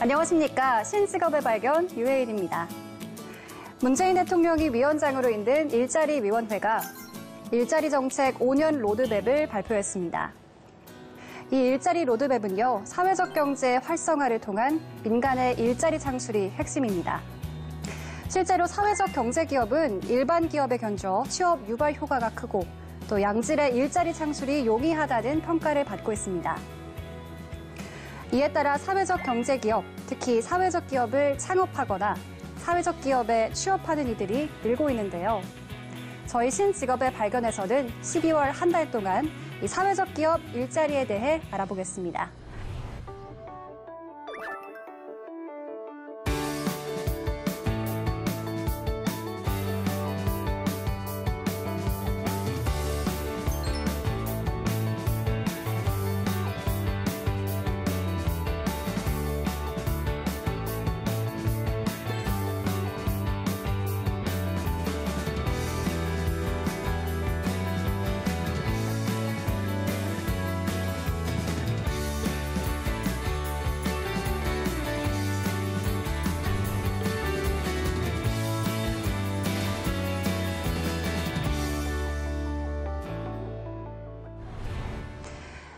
안녕하십니까. 신직업의 발견 유혜인입니다. 문재인 대통령이 위원장으로 있는 일자리위원회가 일자리 정책 5년 로드맵을 발표했습니다. 이 일자리 로드맵은요, 사회적 경제 활성화를 통한 민간의 일자리 창출이 핵심입니다. 실제로 사회적 경제 기업은 일반 기업에 견주어 취업 유발 효과가 크고 또 양질의 일자리 창출이 용이하다는 평가를 받고 있습니다. 이에 따라 사회적 경제 기업, 특히 사회적 기업을 창업하거나 사회적 기업에 취업하는 이들이 늘고 있는데요. 저희 신직업의 발견에서는 12월 한 달 동안 이 사회적 기업 일자리에 대해 알아보겠습니다.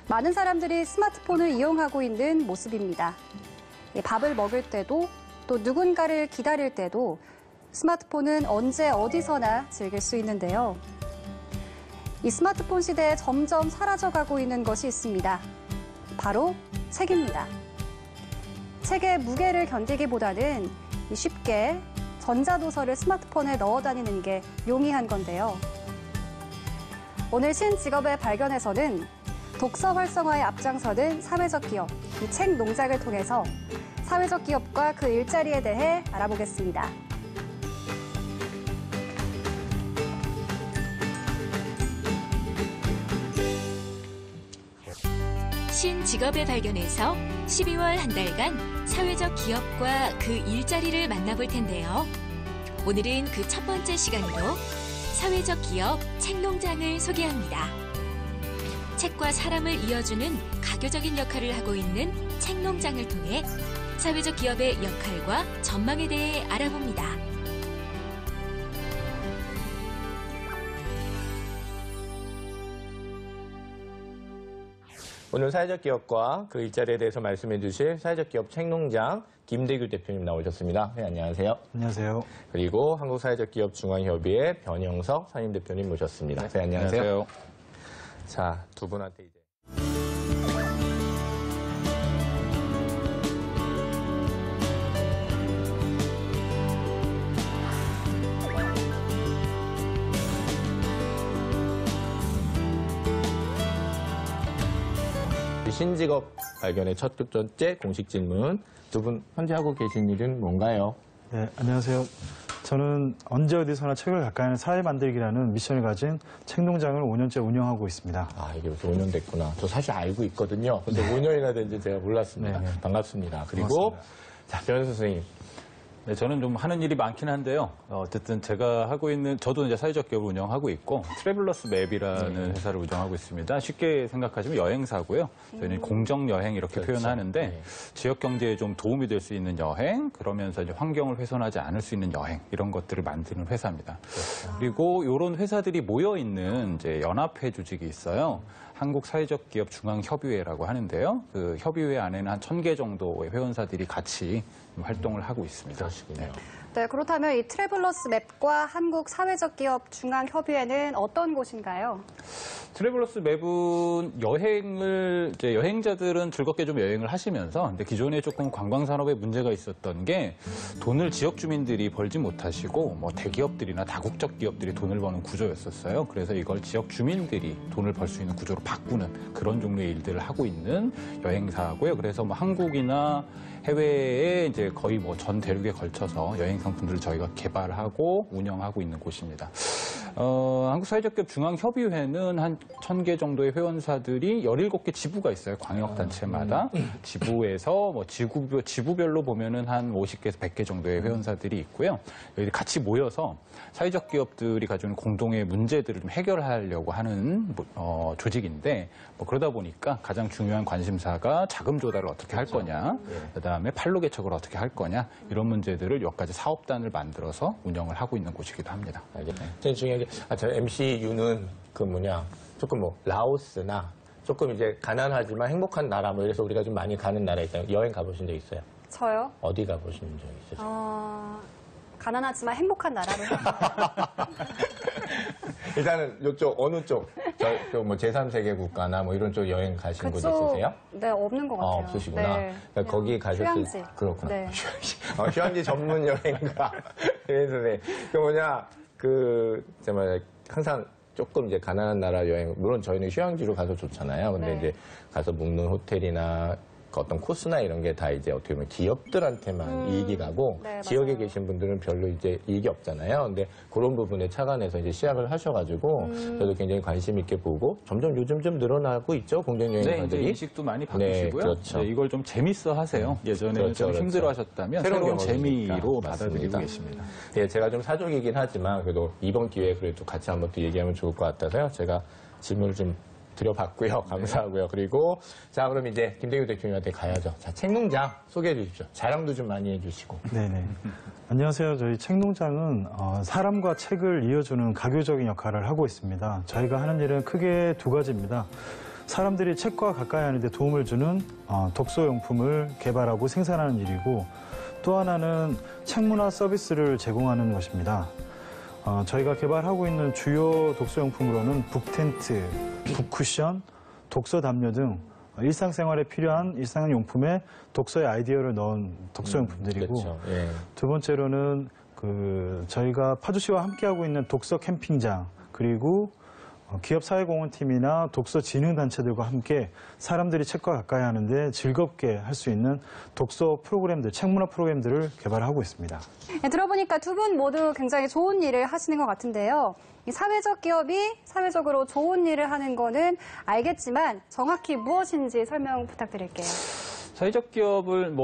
많은 사람들이 스마트폰을 이용하고 있는 모습입니다. 밥을 먹을 때도 또 누군가를 기다릴 때도 스마트폰은 언제 어디서나 즐길 수 있는데요. 이 스마트폰 시대에 점점 사라져가고 있는 것이 있습니다. 바로 책입니다. 책의 무게를 견디기보다는 쉽게 전자도서를 스마트폰에 넣어 다니는 게 용이한 건데요. 오늘 신직업의 발견에서는 독서 활성화에 앞장서는 사회적 기업, 이 책 농장을 통해서 사회적 기업과 그 일자리에 대해 알아보겠습니다. 신직업의 발견에서 12월 한 달간 사회적 기업과 그 일자리를 만나볼 텐데요. 오늘은 그 첫 번째 시간으로 사회적 기업 책 농장을 소개합니다. 책과 사람을 이어주는 가교적인 역할을 하고 있는 책 농장을 통해 사회적 기업의 역할과 전망에 대해 알아봅니다. 오늘 사회적 기업과 그 일자리에 대해서 말씀해 주실 사회적 기업 책 농장 김대규 대표님 나오셨습니다. 네, 안녕하세요. 안녕하세요. 그리고 한국사회적기업 중앙협의회 변영석 상임대표님 모셨습니다. 네, 안녕하세요. 자, 두 분한테 이제. 신직업 발견의 첫 번째 공식 질문. 두 분 현재 하고 계신 일은 뭔가요? 네, 안녕하세요. 저는 언제 어디서나 책을 가까이 하는 사회 만들기라는 미션을 가진 책 농장을 5년째 운영하고 있습니다. 아, 이게 벌써 5년 됐구나. 저 사실 알고 있거든요. 근데 5년이나 된지 제가 몰랐습니다. 네. 반갑습니다. 그리고, 고맙습니다. 자, 변현석 선생님. 네, 저는 좀 하는 일이 많긴 한데요. 어쨌든 제가 하고 있는, 저도 이제 사회적 기업을 운영하고 있고, 트래블러스 맵이라는 회사를 운영하고 있습니다. 쉽게 생각하시면 여행사고요. 저희는 공정여행 이렇게 그렇죠. 표현하는데, 네. 지역 경제에 좀 도움이 될 수 있는 여행, 그러면서 이제 환경을 훼손하지 않을 수 있는 여행, 이런 것들을 만드는 회사입니다. 그리고 이런 회사들이 모여있는 이제 연합회 조직이 있어요. 한국사회적기업중앙협의회라고 하는데요. 그 협의회 안에는 한 1000개 정도의 회원사들이 같이 활동을 하고 있습니다. 그러시군요. 네, 그렇다면 이 트래블러스 맵과 한국사회적기업중앙협의회는 어떤 곳인가요? 트래블러스 맵은 여행을, 이제 여행자들은 즐겁게 좀 여행을 하시면서, 근데 기존에 조금 관광산업에 문제가 있었던 게 돈을 지역 주민들이 벌지 못하시고, 뭐 대기업들이나 다국적 기업들이 돈을 버는 구조였었어요. 그래서 이걸 지역 주민들이 돈을 벌 수 있는 구조로 바꾸는 그런 종류의 일들을 하고 있는 여행사고요. 그래서 뭐 한국이나 해외에 이제 거의 뭐 전 대륙에 걸쳐서 여행 상품들을 저희가 개발하고 운영하고 있는 곳입니다. 한국사회적기업 중앙협의회는 한 1,000개 정도의 회원사들이 17개 지부가 있어요. 광역단체마다. 지부에서 뭐 지부별로 보면은 한 50개에서 100개 정도의 회원사들이 있고요. 여기 같이 모여서 사회적 기업들이 가지고 있는 공동의 문제들을 좀 해결하려고 하는 조직인데 뭐 그러다 보니까 가장 중요한 관심사가 자금 조달을 어떻게 할 거냐, 그다음에 판로 개척을 어떻게 할 거냐 이런 문제들을 몇 가지 사업단을 만들어서 운영을 하고 있는 곳이기도 합니다. 알겠네요. 제일 중요한 게, 저 MCU는 조금 라오스나 조금 이제 가난하지만 행복한 나라 그래서 우리가 좀 많이 가는 나라 있잖아요. 여행 가보신 적 있어요? 저요? 어디 가보신 적 있으세요? 가난하지만 행복한 나라로. 일단은 이쪽 어느 쪽? 뭐 제3세계 국가나 뭐 이런 쪽 여행 가신 곳 있으세요? 네, 없는 것 같아요. 없으시구나. 네. 그러니까 거기 가셨을 휴양지. 그렇구나. 네. 휴양지 전문 여행가. 그래서 정말 항상 조금 이제 가난한 나라 여행, 물론 저희는 휴양지로 가서 좋잖아요. 근데 네. 이제 가서 묵는 호텔이나 어떤 코스나 이런 게 다 이제 어떻게 보면 기업들한테만 이익이 가고 네, 지역에 맞아요. 계신 분들은 별로 이제 이익이 없잖아요. 근데 그런 부분에 착안해서 이제 시작을 하셔가지고 저도 굉장히 관심 있게 보고 점점 요즘 좀 늘어나고 있죠. 네, 이제 공동여행사들이. 인식도 많이 바뀌시고요. 그렇죠. 네, 이걸 좀 재밌어 하세요. 예전에는 그렇죠, 좀 그렇죠. 힘들어하셨다면 새로운 새로운 경험이니까. 재미로 맞습니다. 받아들이고 계십니다. 예, 제가 좀 사족이긴 하지만 그래도 이번 기회에 그래도 같이 한번 또 얘기하면 좋을 것 같아서요. 제가 질문을 좀 드려봤고요. 감사하고요. 그리고 자, 그럼 이제 김대규 대표님한테 가야죠. 자, 책농장 소개해 주십시오. 자랑도 좀 많이 해주시고. 네네. 안녕하세요. 저희 책농장은 사람과 책을 이어주는 가교적인 역할을 하고 있습니다. 저희가 하는 일은 크게 두 가지입니다. 사람들이 책과 가까이 하는 데 도움을 주는 독서용품을 개발하고 생산하는 일이고, 또 하나는 책문화 서비스를 제공하는 것입니다. 저희가 개발하고 있는 주요 독서용품으로는 북텐트, 북쿠션, 독서 담요 등 일상생활에 필요한 일상용품에 독서의 아이디어를 넣은 독서용품들이고, 그렇죠. 예. 두 번째로는 저희가 파주시와 함께하고 있는 독서 캠핑장, 그리고 기업 사회공헌팀이나 독서 진흥단체들과 함께 사람들이 책과 가까이 하는데 즐겁게 할 수 있는 독서 프로그램들, 책문화 프로그램들을 개발하고 있습니다. 네, 들어보니까 두 분 모두 굉장히 좋은 일을 하시는 것 같은데요. 이 사회적 기업이 사회적으로 좋은 일을 하는 거는 알겠지만 정확히 무엇인지 설명 부탁드릴게요. 사회적 기업을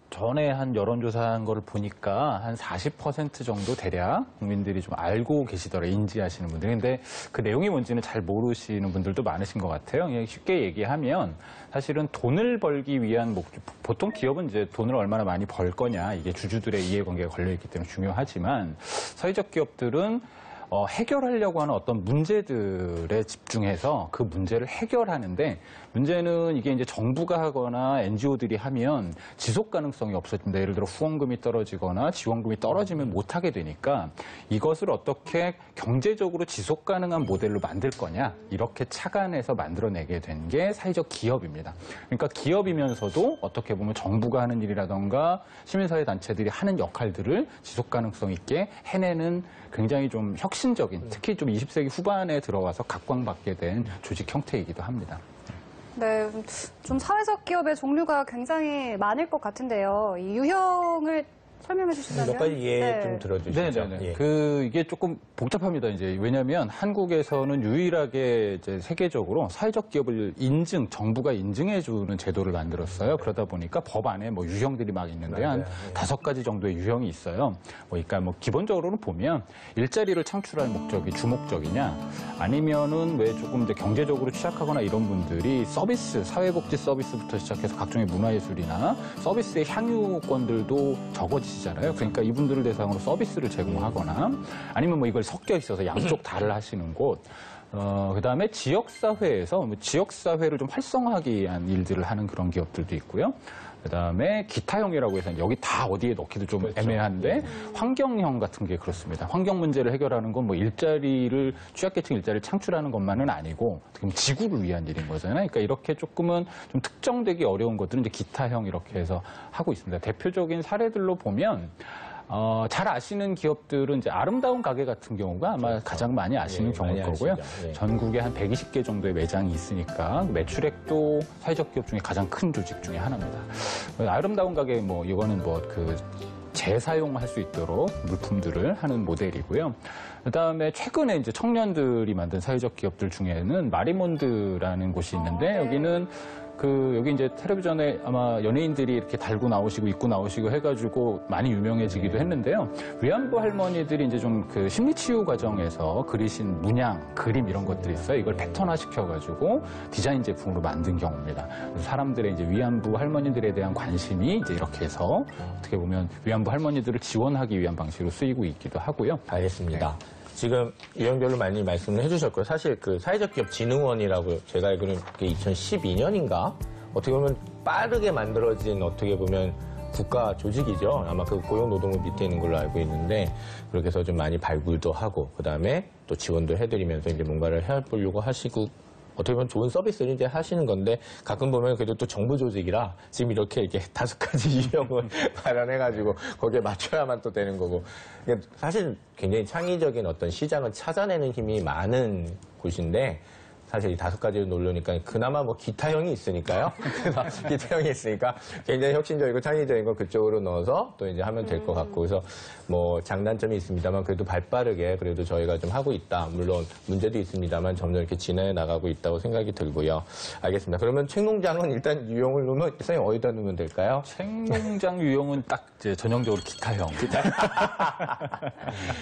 전에 한 여론조사한 거를 보니까 한 40% 정도 대략 국민들이 좀 알고 계시더라고요. 인지하시는 분들. 근데 그 내용이 뭔지는 잘 모르시는 분들도 많으신 것 같아요. 그냥 쉽게 얘기하면 사실은 돈을 벌기 위한 목적, 보통 기업은 이제 돈을 얼마나 많이 벌 거냐, 이게 주주들의 이해관계가 걸려있기 때문에 중요하지만 사회적 기업들은 해결하려고 하는 어떤 문제들에 집중해서 그 문제를 해결하는데, 문제는 이게 이제 정부가 하거나 NGO들이 하면 지속 가능성이 없어진다. 예를 들어 후원금이 떨어지거나 지원금이 떨어지면 못하게 되니까 이것을 어떻게 경제적으로 지속 가능한 모델로 만들 거냐, 이렇게 착안해서 만들어내게 된 게 사회적 기업입니다. 그러니까 기업이면서도 어떻게 보면 정부가 하는 일이라던가 시민사회 단체들이 하는 역할들을 지속 가능성 있게 해내는 굉장히 좀 혁신적인, 특히 좀 20세기 후반에 들어와서 각광받게 된 조직 형태이기도 합니다. 네, 좀 사회적 기업의 종류가 굉장히 많을 것 같은데요. 이 유형을 설명해 주신다면? 몇 가지 예를 좀 들어주시죠. 네네네. 예. 이게 조금 복잡합니다. 이제 왜냐하면 한국에서는 유일하게 이제 세계적으로 사회적 기업을 정부가 인증해주는 제도를 만들었어요. 그러다 보니까 법 안에 유형들이 막 있는데 맞아요. 한 5가지 정도의 유형이 있어요. 그러니까 기본적으로는 보면 일자리를 창출할 목적이 주목적이냐, 아니면은 왜 조금 이제 경제적으로 취약하거나 이런 분들이 서비스, 사회복지 서비스부터 시작해서 각종의 문화예술이나 서비스의 향유권들도 적어지잖아요. 그러니까 이분들을 대상으로 서비스를 제공하거나, 아니면 이걸 섞여 있어서 양쪽 다를 하시는 곳. 그다음에 지역사회에서 지역사회를 좀 활성화하기 위한 일들을 하는 그런 기업들도 있고요. 그다음에 기타형이라고 해서 여기 다 어디에 넣기도 좀 그렇죠. 애매한데 환경형 같은 게 그렇습니다. 환경 문제를 해결하는 건 취약계층 일자리를 창출하는 것만은 아니고 어떻게 보면 지구를 위한 일인 거잖아요. 그러니까 이렇게 조금은 좀 특정되기 어려운 것들은 이제 기타형 이렇게 해서 하고 있습니다. 대표적인 사례들로 보면 잘 아시는 기업들은 이제 아름다운 가게 같은 경우가 아마 그렇죠. 가장 많이 아시는 경우일 많이 거고요. 아시죠. 예. 전국에 한 120개 정도의 매장이 있으니까 매출액도 사회적 기업 중에 가장 큰 조직 중에 하나입니다. 아름다운 가게 이거는 재사용할 수 있도록 물품들을 하는 모델이고요. 그다음에 최근에 이제 청년들이 만든 사회적 기업들 중에는 마리몬드라는 곳이 있는데 여기는 여기 이제 텔레비전에 아마 연예인들이 이렇게 달고 나오시고 입고 나오시고 해가지고 많이 유명해지기도 했는데요. 위안부 할머니들이 이제 좀 그 심리치유 과정에서 그리신 문양, 그림 이런 것들이 있어요. 이걸 패턴화 시켜가지고 디자인 제품으로 만든 경우입니다. 사람들의 이제 위안부 할머니들에 대한 관심이 이제 이렇게 해서 어떻게 보면 위안부 할머니들을 지원하기 위한 방식으로 쓰이고 있기도 하고요. 알겠습니다. 지금 유형별로 많이 말씀을 해주셨고요. 사실 그 사회적 기업 진흥원이라고 제가 알기로는 2012년인가 어떻게 보면 빠르게 만들어진 어떻게 보면 국가 조직이죠. 아마 그 고용노동부 밑에 있는 걸로 알고 있는데 그렇게 해서 좀 많이 발굴도 하고 그다음에 또 지원도 해드리면서 이제 뭔가를 해보려고 하시고 어떻게 보면 좋은 서비스를 이제 하시는 건데 가끔 보면 그래도 또 정부 조직이라 지금 이렇게 5가지 유형을 마련해가지고 거기에 맞춰야만 또 되는 거고 그러니까 사실 굉장히 창의적인 어떤 시장을 찾아내는 힘이 많은 곳인데 사실 이 5가지를 놓으려니까 그나마 뭐 기타형이 있으니까요. 그래서 기타형이 있으니까 굉장히 혁신적이고 창의적인 걸 그쪽으로 넣어서 또 이제 하면 될 것 같고 그래서 뭐 장단점이 있습니다만 그래도 발빠르게 그래도 저희가 좀 하고 있다. 물론 문제도 있습니다만 점점 이렇게 진행해 나가고 있다고 생각이 들고요. 알겠습니다. 그러면 책농장은 일단 유형을 놓으면 선생님 어디다 놓으면 될까요? 책농장 유형은 딱 이제 전형적으로 기타형.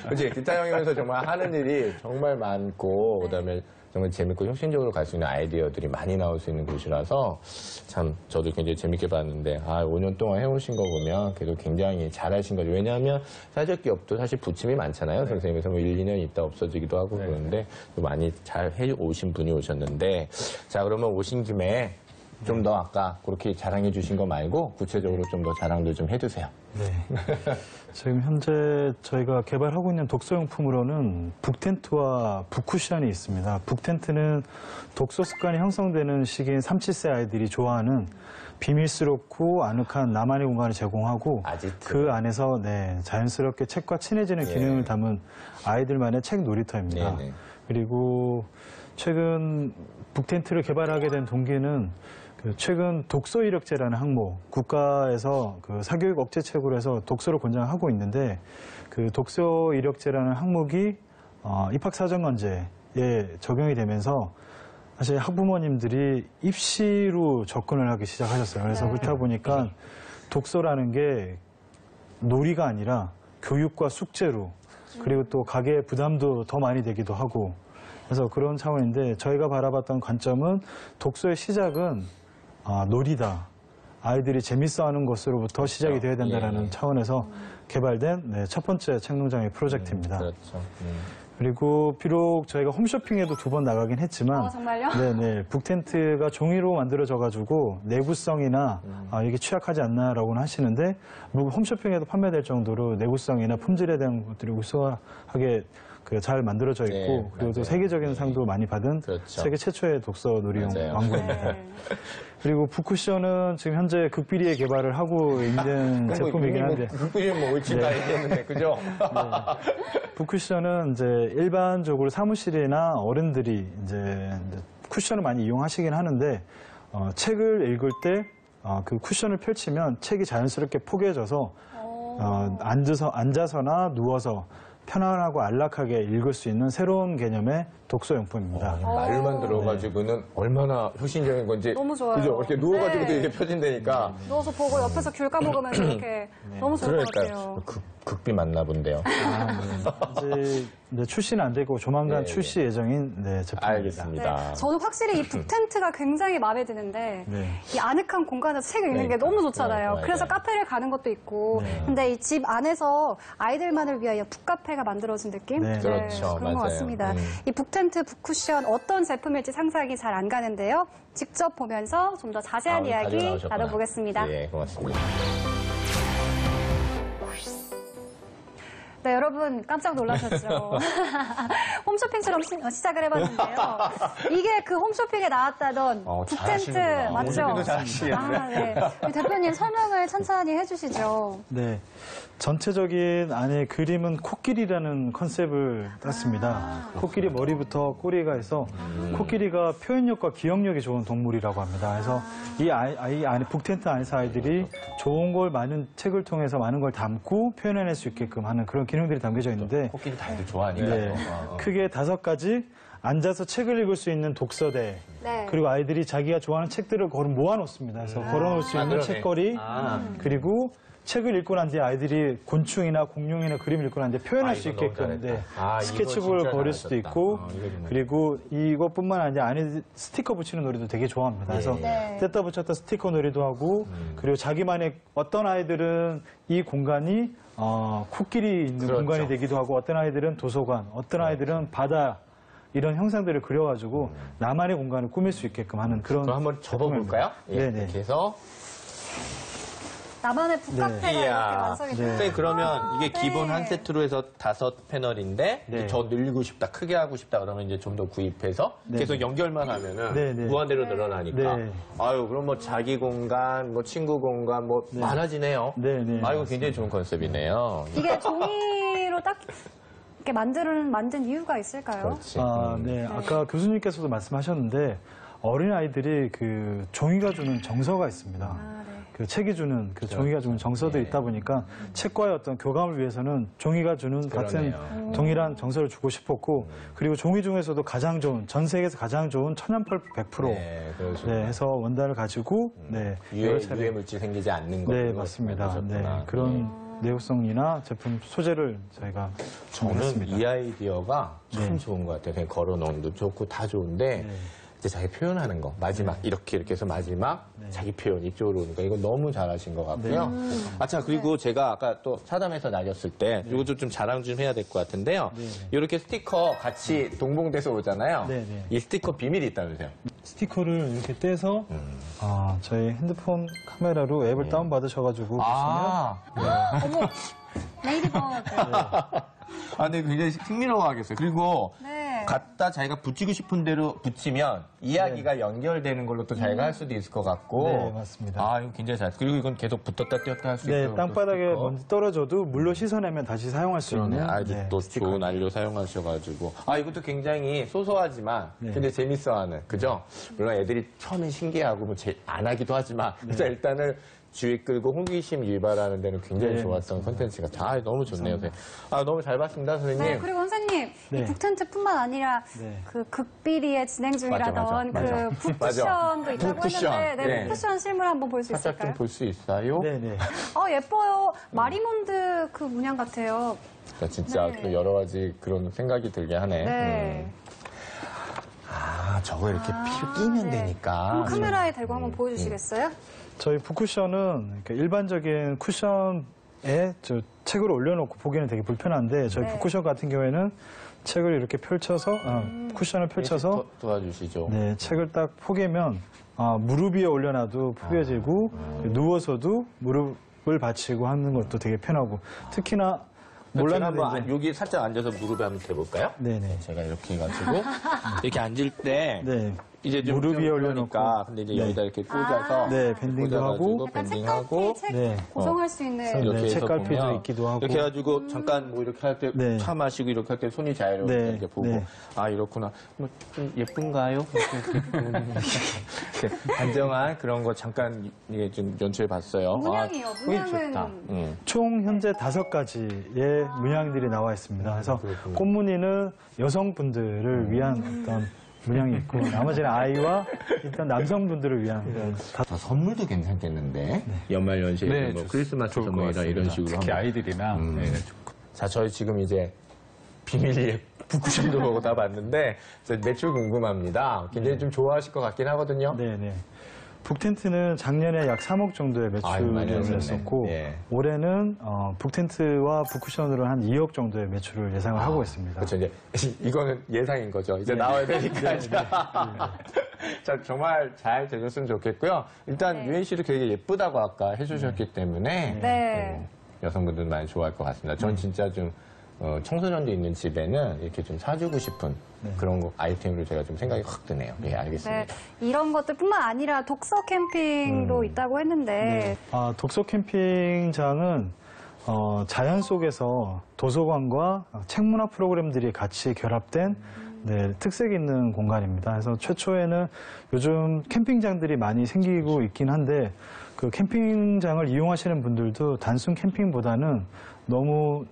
그렇지. 기타형이면서 정말 하는 일이 정말 많고 그다음에 정말 재밌고 혁신적으로 갈 수 있는 아이디어들이 많이 나올 수 있는 곳이라서 참 저도 굉장히 재밌게 봤는데 5년 동안 해오신 거 보면 그래도 굉장히 잘하신 거죠. 왜냐하면 사회적 기업도 사실 부침이 많잖아요. 선생님께서 뭐 1, 2년 있다 없어지기도 하고 그러는데 또 많이 잘 해오신 분이 오셨는데 자 그러면 오신 김에 좀 더 아까 그렇게 자랑해 주신 거 말고 구체적으로 좀 더 자랑도 좀 해주세요. 네. 지금 현재 저희가 개발하고 있는 독서용품으로는 북텐트와 북쿠션이 있습니다. 북텐트는 독서 습관이 형성되는 시기인 3, 7세 아이들이 좋아하는 비밀스럽고 아늑한 나만의 공간을 제공하고 아지트. 그 안에서 자연스럽게 책과 친해지는 기능을 담은 아이들만의 책 놀이터입니다. 네네. 그리고 최근 북텐트를 개발하게 된 동기는 최근 독서 이력제라는 항목, 국가에서 그 사교육 억제책으로 해서 독서를 권장하고 있는데 그 독서 이력제라는 항목이 입학사정관제에 적용이 되면서 사실 학부모님들이 입시로 접근을 하기 시작하셨어요. 그래서 그렇다 보니까 독서라는 게 놀이가 아니라 교육과 숙제로 그리고 또 가계의 부담도 더 많이 되기도 하고 그래서 그런 차원인데 저희가 바라봤던 관점은 독서의 시작은 놀이다. 아이들이 재밌어하는 것으로부터 시작이 되어야 된다는 차원에서 개발된 첫 번째 책농장의 프로젝트입니다. 그렇죠. 그리고 비록 저희가 홈쇼핑에도 2번 나가긴 했지만 정말요? 네네 북텐트가 종이로 만들어져가지고 내구성이나 이게 취약하지 않나라고는 하시는데 홈쇼핑에도 판매될 정도로 내구성이나 품질에 대한 것들이 우수하게 잘 만들어져 있고 네, 그리고 또 맞아요. 세계적인 상도 많이 받은 그렇죠. 세계 최초의 독서 놀이용 맞아요. 왕국입니다. 그리고 북쿠션은 지금 현재 극비리에 개발을 하고 있는 제품이긴 한데 극비리는 뭐 옳지 다 얘기했는데 그죠? 북쿠션은 이제 일반적으로 사무실이나 어른들이 이제 쿠션을 많이 이용하시긴 하는데 책을 읽을 때 그 쿠션을 펼치면 책이 자연스럽게 포개져서 앉아서나 누워서 편안하고 안락하게 읽을 수 있는 새로운 개념의 독서용품입니다. 말만 들어가지고는 얼마나 혁신적인 건지. 너무 좋아요. 그죠? 이렇게 누워가지고도 네. 이렇게 펴진다니까. 누워서 보고 옆에서 귤 까먹으면서 이렇게 너무 좋을 것 같아요. 그러니까요. 극비 맞나 본데요. 이제 출시는 안 되고 조만간 네, 출시 예정인 제품입니다. 알겠습니다. 네, 저는 확실히 이 북텐트가 굉장히 마음에 드는데 네. 이 아늑한 공간에서 책을 읽는 게 그러니까. 너무 좋잖아요. 네, 그래서 맞아요. 카페를 가는 것도 있고 네. 근데 이 집 안에서 아이들만을 위하여 북카페가 만들어진 느낌? 네. 그렇죠. 그런 것 맞아요. 같습니다. 이 북텐트, 북쿠션 어떤 제품일지 상상이 잘 안 가는데요. 직접 보면서 좀 더 자세한 이야기 가지고 나오셨구나. 나눠보겠습니다. 예, 고맙습니다. 네, 여러분 깜짝 놀라셨죠? 홈쇼핑처럼 시작을 해봤는데요. 이게 그 홈쇼핑에 나왔다던 북텐트 잘하시는구나. 맞죠? 홈쇼핑도 잘하시겠네. 아, 네. 우리 대표님 설명을 천천히 해주시죠. 네. 전체적인 안에 그림은 코끼리라는 컨셉을 땄습니다. 코끼리 머리부터 꼬리가 해서 코끼리가 표현력과 기억력이 좋은 동물이라고 합니다. 그래서 이 안에 북텐트 안에서 아이들이 좋은 걸 많은 책을 통해서 많은 걸 담고 표현해낼 수 있게끔 하는 그런 기능들이 담겨져 있는데 코끼리 다들 좋아하니까. 네. 크게 5가지 앉아서 책을 읽을 수 있는 독서대 네. 그리고 아이들이 자기가 좋아하는 책들을 모아놓습니다. 그래서 걸어놓을 수 있는 그러네. 책거리 그리고 책을 읽고 난 뒤에 아이들이 곤충이나 공룡이나 그림을 읽고 난 뒤에 표현할 수 이거 너무 있게끔 잘했다. 네. 이거 스케치북을 진짜 그릴 수도 잘하셨다. 있고 이거 정말. 그리고 이것뿐만 아니라 안에 스티커 붙이는 놀이도 되게 좋아합니다. 그래서 네. 뗐다 붙였다 스티커 놀이도 하고 그리고 자기만의 어떤 아이들은 이 공간이 코끼리 있는 그렇죠. 공간이 되기도 하고 어떤 아이들은 도서관, 어떤 아이들은 바다 이런 형상들을 그려가지고 나만의 공간을 꾸밀 수 있게끔 하는 그런 그럼 한번 접어볼까요? 예, 네네. 이렇게 해서. 나만의 북카페가 이렇게 완성이 됐어요. 선생님, 그러면 이게 네. 기본 한 세트로 해서 5패널인데 네. 더 늘리고 싶다, 크게 하고 싶다 그러면 이제 좀 더 구입해서 네. 계속 연결만 하면은 네, 네. 무한대로 늘어나니까. 네. 아유, 그럼 뭐 자기 공간, 뭐 친구 공간, 뭐 많아지네요. 네, 네. 아이고, 굉장히 좋은 컨셉이네요. 이게 종이로 딱 이렇게 만든 이유가 있을까요? 그렇지. 네. 아까 교수님께서도 말씀하셨는데 어린아이들이 그 종이가 주는 정서가 있습니다. 아, 네. 그 책이 주는 그 종이가 주는 정서들이 있다 보니까 책과의 어떤 교감을 위해서는 종이가 주는 같은 그러네요. 동일한 정서를 주고 싶었고 그리고 종이 중에서도 가장 좋은 전 세계에서 가장 좋은 천연펄 100% 네, 그렇죠. 네, 해서 원단을 가지고 네, 여러 차례 유해 물질 생기지 않는 거. 네, 맞습니다. 네, 그런 내구성이나 제품 소재를 저희가 저는 준비했습니다. 이 아이디어가 참 네. 좋은 것 같아요. 그냥 걸어놓음도 좋고 다 좋은데 이제 자기 표현하는 거 마지막 이렇게 해서 마지막 자기 표현 이쪽으로 오니까 이거 너무 잘하신 것 같고요. 자 그리고 제가 아까 또 사담에서 나눴을 때 이것도 좀 자랑 좀 해야 될 것 같은데요. 이렇게 스티커 같이 동봉돼서 오잖아요. 네, 네. 이 스티커 비밀이 있다면서요? 스티커를 이렇게 떼서 저희 핸드폰 카메라로 앱을 다운받으셔가지고 어머, 레이디버드. 근데 굉장히 흥미로워하겠어요. 그리고 네. 갖다 자기가 붙이고 싶은 대로 붙이면 이야기가 연결되는 걸로 또 자기가 할 수도 있을 것 같고. 네, 맞습니다. 이거 굉장히 잘. 그리고 이건 계속 붙었다 떼었다 할 수 네, 있도록. 땅바닥에 또 스티커. 먼지 떨어져도 물로 씻어내면 다시 사용할 수 그러네. 있는 아이들 네, 또 스티커. 좋은 안료 사용하셔가지고. 이것도 굉장히 소소하지만 굉장히 재밌어하는. 그죠? 물론 애들이 처음엔 신기하고 뭐 안 하기도 하지만. 그래서 일단은 주의 끌고 호기심 유발하는 데는 굉장히 좋았던 콘텐츠가. 너무 좋네요. 선생님. 너무 잘 봤습니다, 선생님. 네, 그리고 선생님, 이 네. 북텐트뿐만 아니라 네. 그 극비리에 진행 중이라던 맞아. 그 북쿠션도 있다고 북쿠션. 했는데, 네, 네. 북쿠션 실물 한번 볼 수 살짝 있을까요? 좀 볼 수 있어요? 네네. 예뻐요. 마리몬드 그 문양 같아요. 진짜 네. 또 여러 가지 그런 생각이 들게 하네. 네. 저거 이렇게 끼면 네. 되니까. 그럼 카메라에 대고 한번 보여주시겠어요? 저희 북쿠션은 일반적인 쿠션에 책을 올려놓고 보기에는 되게 불편한데 저희 네. 북쿠션 같은 경우에는 책을 이렇게 펼쳐서 쿠션을 펼쳐서 도와주시죠. 네, 책을 딱 포개면 무릎 위에 올려놔도 포개지고 누워서도 무릎을 받치고 하는 것도 되게 편하고 특히나 제가 몰랐는데 한번 이제 여기 살짝 앉아서 무릎에 한번 대볼까요? 네네. 제가 이렇게 해가지고 이렇게 앉을 때 네. 이제 좀 무릎 위에 그러니까 올려놓고. 근데 이제 네. 여기다 이렇게 꽂아서 네, 밴딩도 하고. 약간 밴딩하고 책갈피 책 네. 고정할 수 있는. 네, 이렇게 해서 책갈피도 보면 있기도 하고. 이렇게 해가지고 잠깐 뭐 이렇게 할 때 네. 차 마시고 이렇게 할 때 손이 자유로운데 네. 이렇게 보고 네. 이렇구나 뭐 좀 예쁜가요? 이렇게 단정한 그런 거 잠깐 이게 좀 연출해봤어요. 문양이요. 그게 문양은 좋다. 총 현재 5가지의 문양들이 나와 있습니다. 그래서 꽃무늬는 여성분들을 위한 어떤 문양이 있고 나머지는 아이와 일단 남성분들을 위한 선물도 괜찮겠는데 연말 연시에 뭐 크리스마스 좋을 것 선물이나 이런 같습니다. 식으로 특히 한번. 아이들이랑 네, 자, 저희 지금 이제 비밀리에 북쿠션도 보고 다 봤는데 매출 궁금합니다. 굉장히 좀 좋아하실 것 같긴 하거든요. 네네. 북텐트는 작년에 약 3억 정도의 많이 매출을 하셨네. 냈었고 예. 올해는 북텐트와 북쿠션으로 한 2억 정도의 매출을 예상을 하고 있습니다. 그렇죠. 이제 이거는 예상인 거죠. 이제 나와야 되니까. 자, 정말 잘 되셨으면 좋겠고요. 일단 네. 유엔 씨도 되게 예쁘다고 아까 해주셨기 때문에 네. 여성분들 많이 좋아할 것 같습니다. 전 진짜 좀 청소년도 있는 집에는 이렇게 좀 사주고 싶은 그런 아이템으로 제가 좀 생각이 확 드네요. 예, 알겠습니다. 네, 이런 것들뿐만 아니라 독서 캠핑도 있다고 했는데 독서 캠핑장은 자연 속에서 도서관과 책문화 프로그램들이 같이 결합된 특색 있는 공간입니다. 그래서 최초에는 요즘 캠핑장들이 많이 생기고 있긴 한데 그 캠핑장을 이용하시는 분들도 단순 캠핑보다는 너무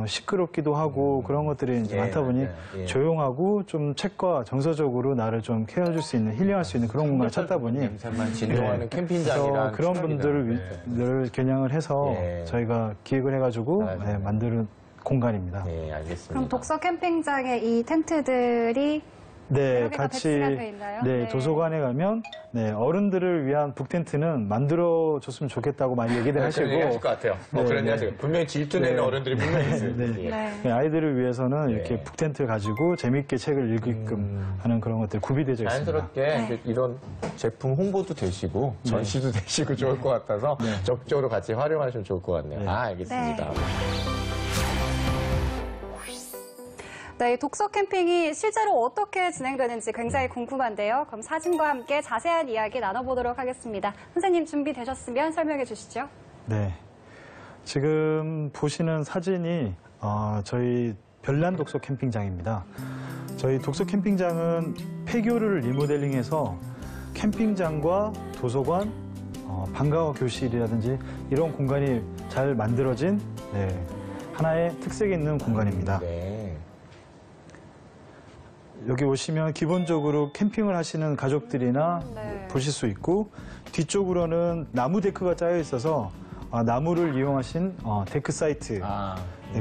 시끄럽기도 하고 그런 것들이 이제 많다 보니 조용하고 좀 책과 정서적으로 나를 좀 케어해줄 수 있는 힐링할 수 있는 그런 공간을 찾다 보니 냄새만 진동하는 캠핑장이란 그런 분들을 겨냥을 해서 저희가 기획을 해가지고 만드는 공간입니다. 네, 알겠습니다. 그럼 독서 캠핑장에 이 텐트들이 여러 개가 배치가 돼 있나요? 네, 도서관에 가면 어른들을 위한 북텐트는 만들어줬으면 좋겠다고 많이 얘기들 하시고 하실 것 같아요. 그런 하시고 분명히 질투내는 어른들이 분명히 있어요. 아이들을 위해서는 이렇게 북텐트를 가지고 재밌게 책을 읽게끔 하는 그런 것들이 구비되어 있습니다. 자연스럽게 이런 제품 홍보도 되시고 전시도 되시고 좋을 것 같아서 적극적으로 같이 활용하시면 좋을 것 같네요. 알겠습니다. 네, 독서 캠핑이 실제로 어떻게 진행되는지 굉장히 궁금한데요. 그럼 사진과 함께 자세한 이야기 나눠보도록 하겠습니다. 선생님 준비되셨으면 설명해 주시죠. 네, 지금 보시는 사진이 저희 별난 독서 캠핑장입니다. 저희 독서 캠핑장은 폐교를 리모델링해서 캠핑장과 도서관, 방과후 교실이라든지 이런 공간이 잘 만들어진 하나의 특색 있는 공간입니다. 여기 오시면 기본적으로 캠핑을 하시는 가족들이나 보실 수 있고 뒤쪽으로는 나무 데크가 짜여 있어서 나무를 이용하신 데크 사이트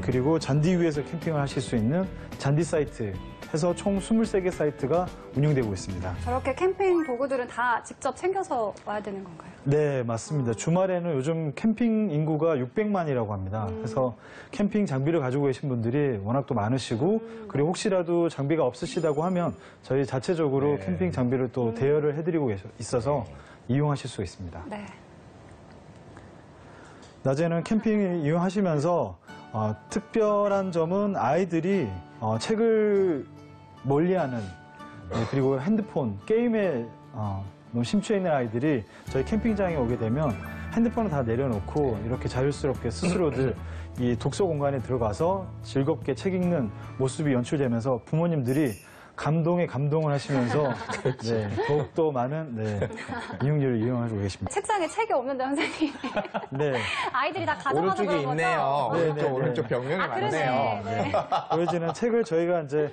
그리고 잔디 위에서 캠핑을 하실 수 있는 잔디 사이트 해서 총 23개 사이트가 운영되고 있습니다. 저렇게 캠핑 도구들은 다 직접 챙겨서 와야 되는 건가요? 네, 맞습니다. 주말에는 요즘 캠핑 인구가 600만이라고 합니다. 그래서 캠핑 장비를 가지고 계신 분들이 워낙 또 많으시고 그리고 혹시라도 장비가 없으시다고 하면 저희 자체적으로 캠핑 장비를 또 대여를 해드리고 있어서 이용하실 수 있습니다. 네. 낮에는 캠핑 이용하시면서 특별한 점은 아이들이 책을 멀리하는 그리고 핸드폰, 게임에 너무 심취해 있는 아이들이 저희 캠핑장에 오게 되면 핸드폰을 다 내려놓고 이렇게 자유스럽게 스스로들 이 독서 공간에 들어가서 즐겁게 책 읽는 모습이 연출되면서 부모님들이 감동에 감동을 하시면서 더욱더 많은 이용료를 이용하고 계십니다. 책장에 책이 없는데 선생님. 아이들이 다 가져가는 오른쪽에 거죠? 있네요. 오른쪽 벽면에 많네요. 보여지는 책을 저희가 이제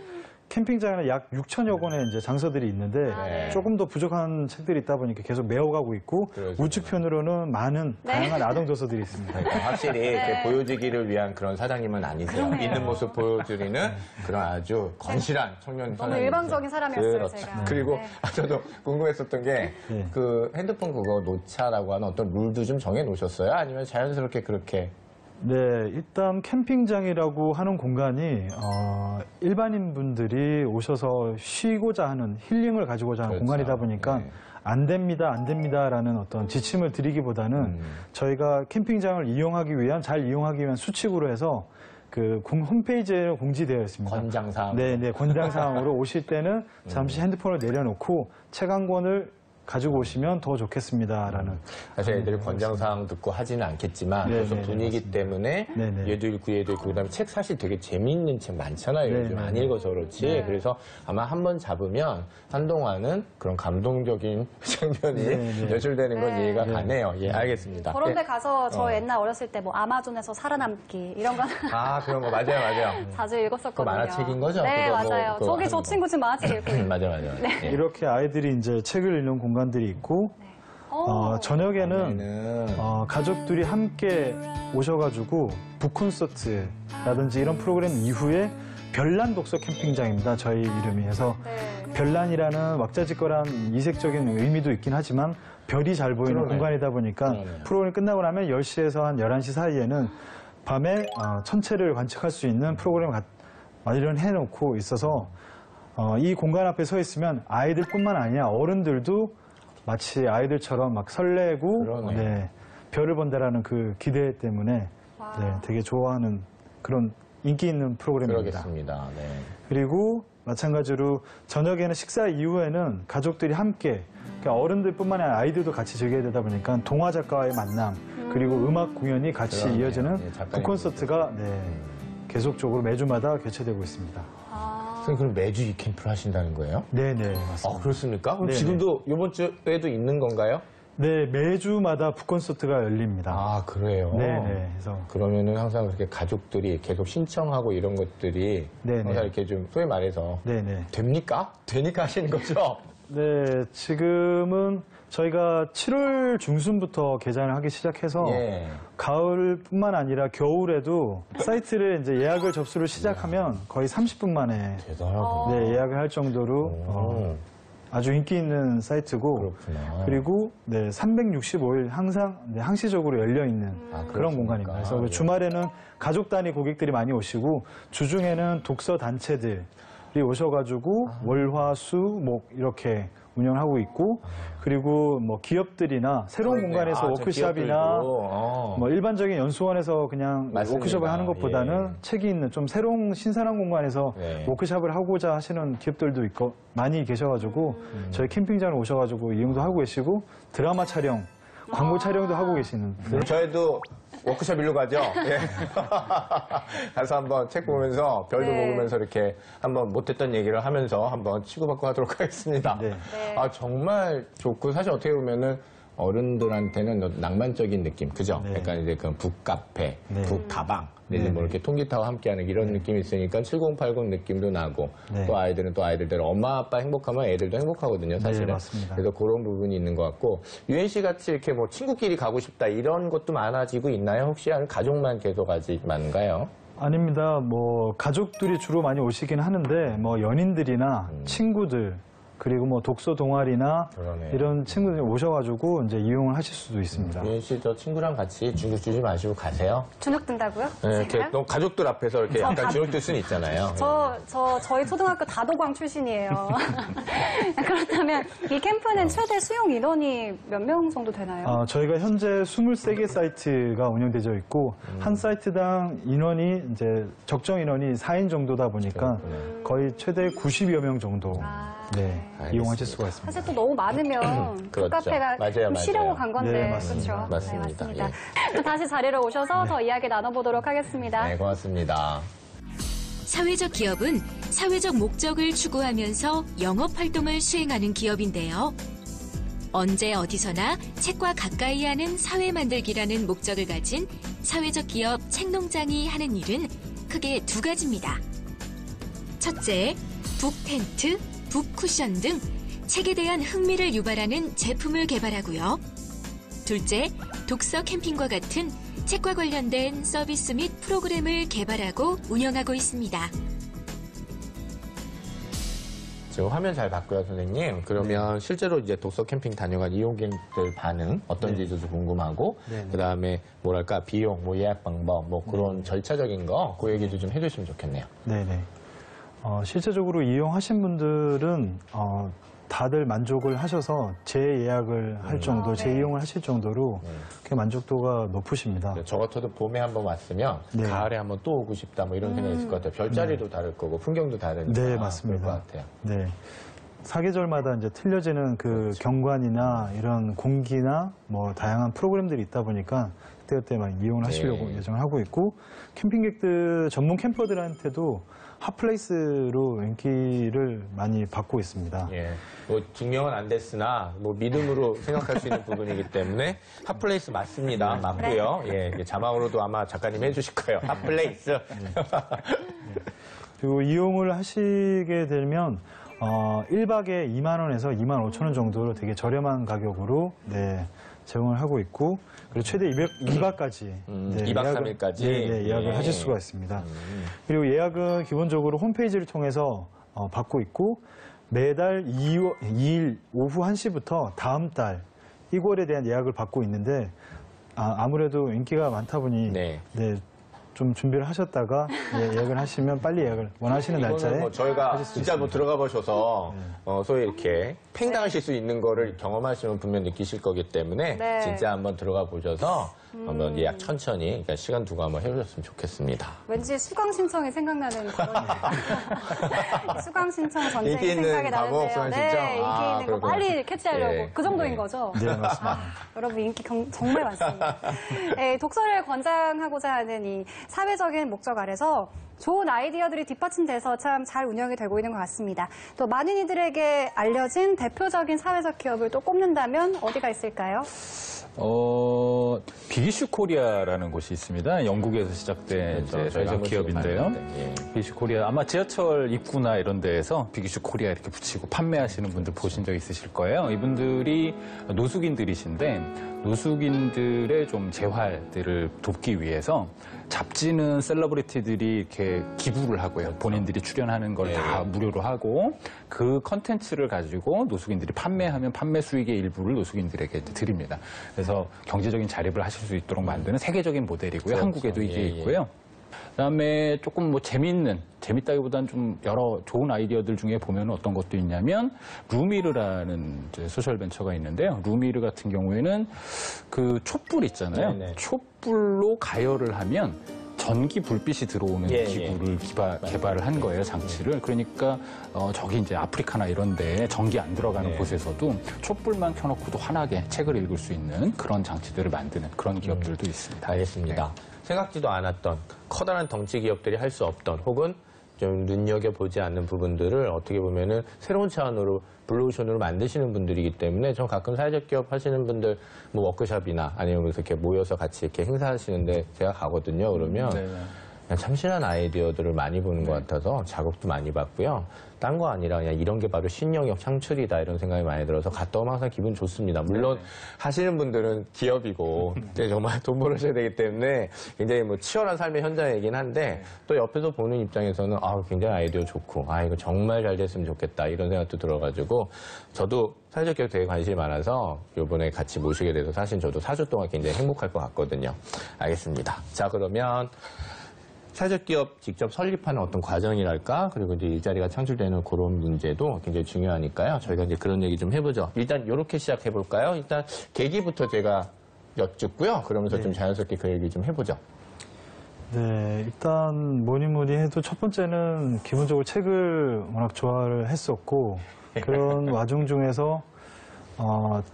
캠핑장에는 약 6천여 권의 이제 장서들이 있는데 조금 더 부족한 책들이 있다 보니까 계속 메워가고 있고 우측편으로는 많은 다양한 아동 도서들이 있습니다. 확실히 이렇게 보여지기를 위한 그런 사장님은 아니세요. 있는 모습 보여드리는 그런 아주 건실한 청년 너무 일방적인 사람이었어요, 제가. 그리고 저도 궁금했었던 게 그 핸드폰 그거 놓자라고 하는 어떤 룰도 좀 정해 놓으셨어요? 아니면 자연스럽게 그렇게? 네, 일단 캠핑장이라고 하는 공간이 일반인 분들이 오셔서 쉬고자 하는 힐링을 가지고자 하는 공간이다 보니까 안 됩니다라는 어떤 지침을 드리기보다는 저희가 캠핑장을 이용하기 위한 잘 이용하기 위한 수칙으로 해서 그 홈페이지에 공지되어 있습니다. 권장사항. 네, 권장사항으로 오실 때는 잠시 핸드폰을 내려놓고 책 한 권을 가지고 오시면 더 좋겠습니다라는. 사실 애들이 권장사항 듣고 하지는 않겠지만 그래서 분위기 맞습니다. 때문에 얘도 읽고 얘도 읽고 그다음에 책 사실 되게 재미있는 책 많잖아요. 요즘 안 읽어서 그렇지. 그래서 아마 한번 잡으면 한동안은 그런 감동적인 장면이 연출되는 건 이해가 가네요. 예, 알겠습니다. 그런 데 가서 저 옛날 어렸을 때 뭐 아마존에서 살아남기 이런 거 그런 거 맞아요. 자주 읽었었거든요. 그 만화책인 거죠? 네, 그거 맞아요. 저기 저 친구 지금 만화책 읽고 있어요. 맞아요. 이렇게 아이들이 이제 책을 읽는 공간들이 있고 저녁에는 가족들이 함께 오셔가지고 북콘서트라든지 이런 프로그램 이후에 별난 독서 캠핑장입니다. 저희 이름이 해서 별난이라는 왁자지껄한 이색적인 의미도 있긴 하지만 별이 잘 보이는 공간이다 보니까 프로그램이 끝나고 나면 10시에서 한 11시 사이에는 밤에 천체를 관측할 수 있는 프로그램을 마련해놓고 있어서 이 공간 앞에 서 있으면 아이들뿐만 아니라 어른들도 마치 아이들처럼 막 설레고 별을 본다라는 그 기대 때문에 되게 좋아하는 그런 인기 있는 프로그램입니다. 그러겠습니다. 네. 그리고 마찬가지로 저녁에는 식사 이후에는 가족들이 함께 그러니까 어른들뿐만 아니라 아이들도 같이 즐겨야 되다 보니까 동화 작가와의 만남 그리고 음악 공연이 같이 그러네요. 이어지는 네, 작가님 북콘서트가 계속적으로 매주마다 개최되고 있습니다. 선생님 그럼 매주 이 캠프를 하신다는 거예요? 네네 맞습니다. 그렇습니까? 그럼 네네. 지금도 이번 주에도 있는 건가요? 네 매주마다 북콘서트가 열립니다. 아 그래요? 네네 그래서 그러면은 항상 그렇게 가족들이 계속 신청하고 이런 것들이 네네. 항상 이렇게 좀 소위 말해서 네네 됩니까? 되니까 하시는 거죠? 네 지금은 저희가 7월 중순부터 개장을 하기 시작해서 예. 가을뿐만 아니라 겨울에도 사이트를 이제 예약을 접수를 시작하면 거의 30분 만에 대단하구나. 네, 예약을 할 정도로 오, 아주 인기 있는 사이트고 그렇구나. 그리고 네, 365일 항상 항시적으로 열려 있는 그런 그렇습니까? 공간입니다. 그래서 예. 주말에는 가족 단위 고객들이 많이 오시고 주중에는 독서 단체들이 오셔가지고 월화수 목 이렇게 운영을 하고 있고 그리고 뭐 기업들이나 새로운 그러네. 공간에서 저 워크숍이나 기업들도, 뭐 일반적인 연수원에서 그냥 맞습니다. 워크숍을 하는 것보다는 예. 책이 있는 좀 새로운 신선한 공간에서 네. 워크숍을 하고자 하시는 기업들도 있고 많이 계셔가지고 저희 캠핑장에 오셔가지고 이용도 하고 계시고 드라마 촬영, 광고 촬영도 하고 계시는 그럼 저희도 워크숍 일로 가죠? 예. 가서 한번 책 보면서 별도 네. 먹으면서 이렇게 한번 못했던 얘기를 하면서 한번 치고받고 하도록 하겠습니다. 네. 네. 아, 정말 좋고 사실 어떻게 보면은 어른들한테는 낭만적인 느낌, 그죠? 네. 약간 이제 그 북카페, 네. 북다방, 네. 이제 뭐 이렇게 통기타와 함께하는 이런 느낌이 있으니까 7080 느낌도 나고 네. 또 아이들은 또 아이들대로 엄마 아빠 행복하면 애들도 행복하거든요, 사실은. 네, 맞습니다. 그래서 그런 부분이 있는 것 같고 유엔 씨 같이 이렇게 뭐 친구끼리 가고 싶다 이런 것도 많아지고 있나요? 혹시 아니면 가족만 계속 아직 많은가요? 아닙니다. 뭐 가족들이 주로 많이 오시긴 하는데 뭐 연인들이나 친구들 그리고 뭐 독서 동아리나 그러네요. 이런 친구들이 오셔가지고 이제 이용을 하실 수도 있습니다. 유엔 씨 저 친구랑 같이 주눅 주지 마시고 가세요. 주눅 든다고요? 네, 이렇게 제가요? 너무 가족들 앞에서 이렇게 약간 주눅 들 수는 있잖아요. 저희 초등학교 다도광 출신이에요. 그렇다면 이 캠프는 최대 수용 인원이 몇 명 정도 되나요? 저희가 현재 23개 사이트가 운영되어 있고 한 사이트당 인원이 이제 적정 인원이 4인 정도다 보니까 거의 최대 90여 명 정도 알겠습니다. 이용하실 수가 있습니다. 사실 또 너무 많으면 그렇죠. 북카페가 맞아요, 쉬려고 맞아요. 간 건데 네, 맞습니다. 그렇죠? 맞습니다. 네, 맞습니다. 또 다시 자리로 오셔서 더 이야기 나눠보도록 하겠습니다. 네, 고맙습니다. 사회적 기업은 사회적 목적을 추구하면서 영업 활동을 수행하는 기업인데요. 언제 어디서나 책과 가까이 하는 사회 만들기라는 목적을 가진 사회적 기업 책농장이 하는 일은 크게 두 가지입니다. 첫째, 북텐트, 북쿠션 등 책에 대한 흥미를 유발하는 제품을 개발하고요. 둘째, 독서 캠핑과 같은 책과 관련된 서비스 및 프로그램을 개발하고 운영하고 있습니다. 지금 화면 잘 봤고요, 선생님. 그러면 실제로 이제 독서 캠핑 다녀간 이용객들 반응 어떤지도 좀 궁금하고, 네. 그 다음에 뭐랄까 비용, 뭐 예약 방법, 뭐 그런 절차적인 거, 그 얘기도 좀 해주시면 좋겠네요. 네네. 실제적으로 이용하신 분들은 다들 만족을 하셔서 재예약을 할 정도, 네. 재이용을 하실 정도로 그 만족도가 높으십니다. 저 같아도 봄에 한번 왔으면 네. 가을에 한번 또 오고 싶다 뭐 이런 생각이 있을 것 같아요. 별자리도 다를 거고 풍경도 다르니까. 네, 맞습니다. 그럴 것 같아요. 네. 사계절마다 이제 틀려지는 그 경관이나 이런 공기나 뭐 다양한 프로그램들이 있다 보니까 그때그때 많이 이용을 하시려고 네. 예정을 하고 있고 캠핑객들, 전문 캠퍼들한테도 핫플레이스로 인기를 많이 받고 있습니다. 예. 뭐 증명은 안 됐으나 뭐 믿음으로 생각할 수 있는 부분이기 때문에 핫플레이스 맞습니다. 맞고요. 예. 자막으로도 아마 작가님 해주실 거예요. 핫플레이스. 그리고 이용을 하시게 되면 1박에 2만 원에서 2만 5천 원 정도로 되게 저렴한 가격으로 제공을 하고 있고 그리고 최대 2박까지 2박 3일까지? 예약을 예. 하실 수가 있습니다. 그리고 예약은 기본적으로 홈페이지를 통해서 받고 있고 매달 2일 오후 1시부터 다음 달 2월에 대한 예약을 받고 있는데 아무래도 인기가 많다 보니 네. 좀 준비를 하셨다가 예약을 하시면 빨리 예약을 원하시는 이거는 날짜에 뭐 저희가 하실 수 진짜 뭐 있습니다. 들어가 보셔서 소위 이렇게 팽당하실 수 있는 거를 경험하시면 분명 느끼실 거기 때문에 네. 진짜 한번 들어가 보셔서 한번 예약 천천히 그러니까 시간 두고 한번 해보셨으면 좋겠습니다. 왠지 수강 신청이 생각나는 발언이에요. 수강 신청 전쟁이 인기 있는 생각이 과목 나는데요. 수강 네, 신청? 인기 아, 있는 거 그렇구나. 빨리 캐치하려고 예, 그 정도인 예. 거죠. 네, 맞습니다. 여러분 인기 정말 많습니다. 네, 독서를 권장하고자 하는 이 사회적인 목적 아래서 좋은 아이디어들이 뒷받침돼서 참 잘 운영이 되고 있는 것 같습니다. 또 많은 이들에게 알려진 대표적인 사회적 기업을 또 꼽는다면 어디가 있을까요? 비기슈 코리아라는 곳이 있습니다. 영국에서 시작된 이제 저희가 사회적 기업인데요. 예. 비기슈 코리아 아마 지하철 입구나 이런 데에서 비기슈 코리아 이렇게 붙이고 판매하시는 분들 보신 적 있으실 거예요. 이분들이 노숙인들이신데 노숙인들의 좀 재활들을 돕기 위해서 잡지는 셀러브리티들이 이렇게 기부를 하고요. 본인들이 출연하는 걸 다 무료로 하고 그 컨텐츠를 가지고 노숙인들이 판매하면 판매 수익의 일부를 노숙인들에게 이제 드립니다. 그래서 경제적인 자립을 하실 수 있도록 만드는 세계적인 모델이고요. 그렇죠. 한국에도 이게 예, 예. 있고요. 그다음에 조금 뭐 재밌다기보다는 좀 여러 좋은 아이디어들 중에 보면 어떤 것도 있냐면 루미르라는 이제 소셜 벤처가 있는데요. 루미르 같은 경우에는 그 촛불 있잖아요. 네네. 촛불로 가열을 하면 전기 불빛이 들어오는 예, 기구를 개발을 한 거예요, 장치를. 그러니까 저기 이제 아프리카나 이런 데 전기 안 들어가는 네. 곳에서도 촛불만 켜놓고도 환하게 책을 읽을 수 있는 그런 장치들을 만드는 그런 기업들도 있습니다. 알겠습니다. 생각지도 않았던 커다란 덩치 기업들이 할 수 없던 혹은 좀 눈여겨보지 않는 부분들을 어떻게 보면은 새로운 차원으로 블루오션으로 만드시는 분들이기 때문에 전 가끔 사회적 기업 하시는 분들 뭐 워크숍이나 아니면 이렇게 모여서 같이 이렇게 행사하시는데 제가 가거든요. 그러면 네. 그냥 참신한 아이디어들을 많이 보는 것 같아서 자극도 많이 받고요. 딴 거 아니라 그냥 이런 게 바로 신영역 창출이다 이런 생각이 많이 들어서 갔다 오면 항상 기분 좋습니다. 물론 하시는 분들은 기업이고 정말 돈 벌으셔야 되기 때문에 굉장히 뭐 치열한 삶의 현장이긴 한데 또 옆에서 보는 입장에서는 굉장히 아이디어 좋고 이거 정말 잘 됐으면 좋겠다 이런 생각도 들어가지고 저도 사회적 기업 되게 관심이 많아서 이번에 같이 모시게 돼서 사실 저도 4주 동안 굉장히 행복할 것 같거든요. 알겠습니다. 자 그러면 사회적 기업 직접 설립하는 어떤 과정이랄까 그리고 이제 일자리가 창출되는 그런 문제도 굉장히 중요하니까요. 저희가 이제 그런 얘기 좀 해보죠. 일단 이렇게 시작해 볼까요? 일단 계기부터 제가 여쭙고요. 그러면서 좀 자연스럽게 그 얘기 좀 해보죠. 네, 일단 뭐니 해도 첫 번째는 기본적으로 책을 워낙 좋아를 했었고 그런 와중 중에서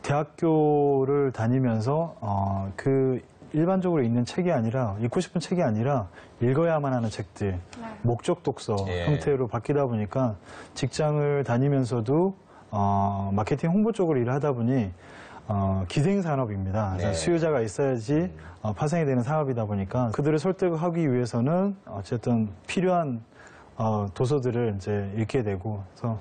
대학교를 다니면서 그 일반적으로 읽는 책이 아니라 읽고 싶은 책이 아니라 읽어야만 하는 책들 목적 독서 예. 형태로 바뀌다 보니까 직장을 다니면서도 마케팅 홍보 쪽으로 일을 하다 보니 기생산업입니다. 네. 수요자가 있어야지 파생이 되는 사업이다 보니까 그들을 설득하기 위해서는 어쨌든 필요한 도서들을 이제 읽게 되고 그래서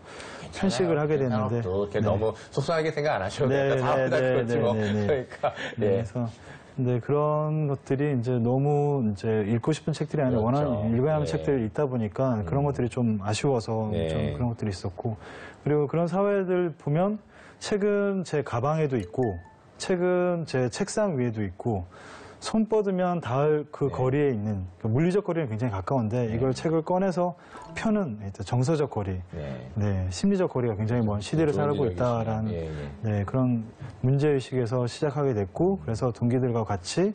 편식을 하게 됐는데 이렇게 너무 속상하게 생각 안 하셔도 돼요. 다음 달 그렇지 뭐. 그러니까 그래서 근데 그런 것들이 이제 너무 이제 읽고 싶은 책들이 아니라 그렇죠. 원하는 읽어야 하는 네. 책들이 있다 보니까 그런 것들이 좀 아쉬워서 네. 좀 그런 것들이 있었고 그리고 그런 사회들 보면 책은 제 가방에도 있고 책은 제 책상 위에도 있고 손 뻗으면 닿을 그 거리에 있는 그 물리적 거리는 굉장히 가까운데 이걸 책을 꺼내서 펴는 일단 정서적 거리, 네, 심리적 거리가 굉장히 먼 시대를 좋은 살고 지적이시네요. 있다라는 네, 그런 문제의식에서 시작하게 됐고 그래서 동기들과 같이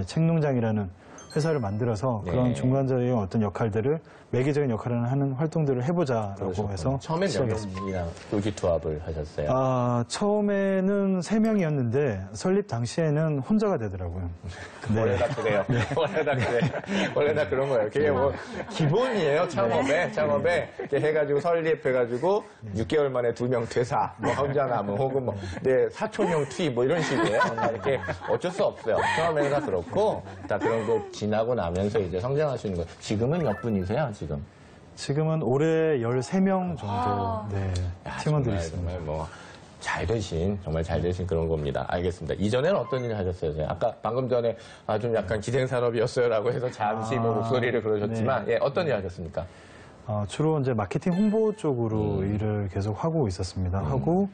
책농장이라는 회사를 만들어서 그런 중간적인 어떤 역할들을 매개적인 역할을 하는 활동들을 해보자라고 해서 처음엔 몇 시작했습니다. 명이랑 의기투합을 하셨어요? 처음에는 3명이었는데 설립 당시에는 혼자가 되더라고요. 원래 다 그래요. 원래 다 그래. 원래 다 그런 거예요. 그게 뭐 기본이에요. 창업에 이렇게 해가지고 설립해가지고 6개월 만에 2명 퇴사, 뭐 혼자 남은 혹은 뭐 사촌형 투입 뭐 이런 식이에요. 이렇게 어쩔 수 없어요. 처음에는 다 그렇고 다 그런 거 지나고 나면서 이제 성장하시는 거예요. 지금은 몇 분이세요? 지금은 올해 13명 정도 팀원들이 있습니다. 정말 뭐 정말 잘 되신 그런 겁니다. 알겠습니다. 이전에는 어떤 일을 하셨어요? 아까 방금 전에 좀 약간 기생산업이었어요라고 해서 잠시 뭐 목소리를 그러셨지만 어떤 일 하셨습니까? 주로 이제 마케팅 홍보 쪽으로 일을 계속 하고 있었습니다. 하고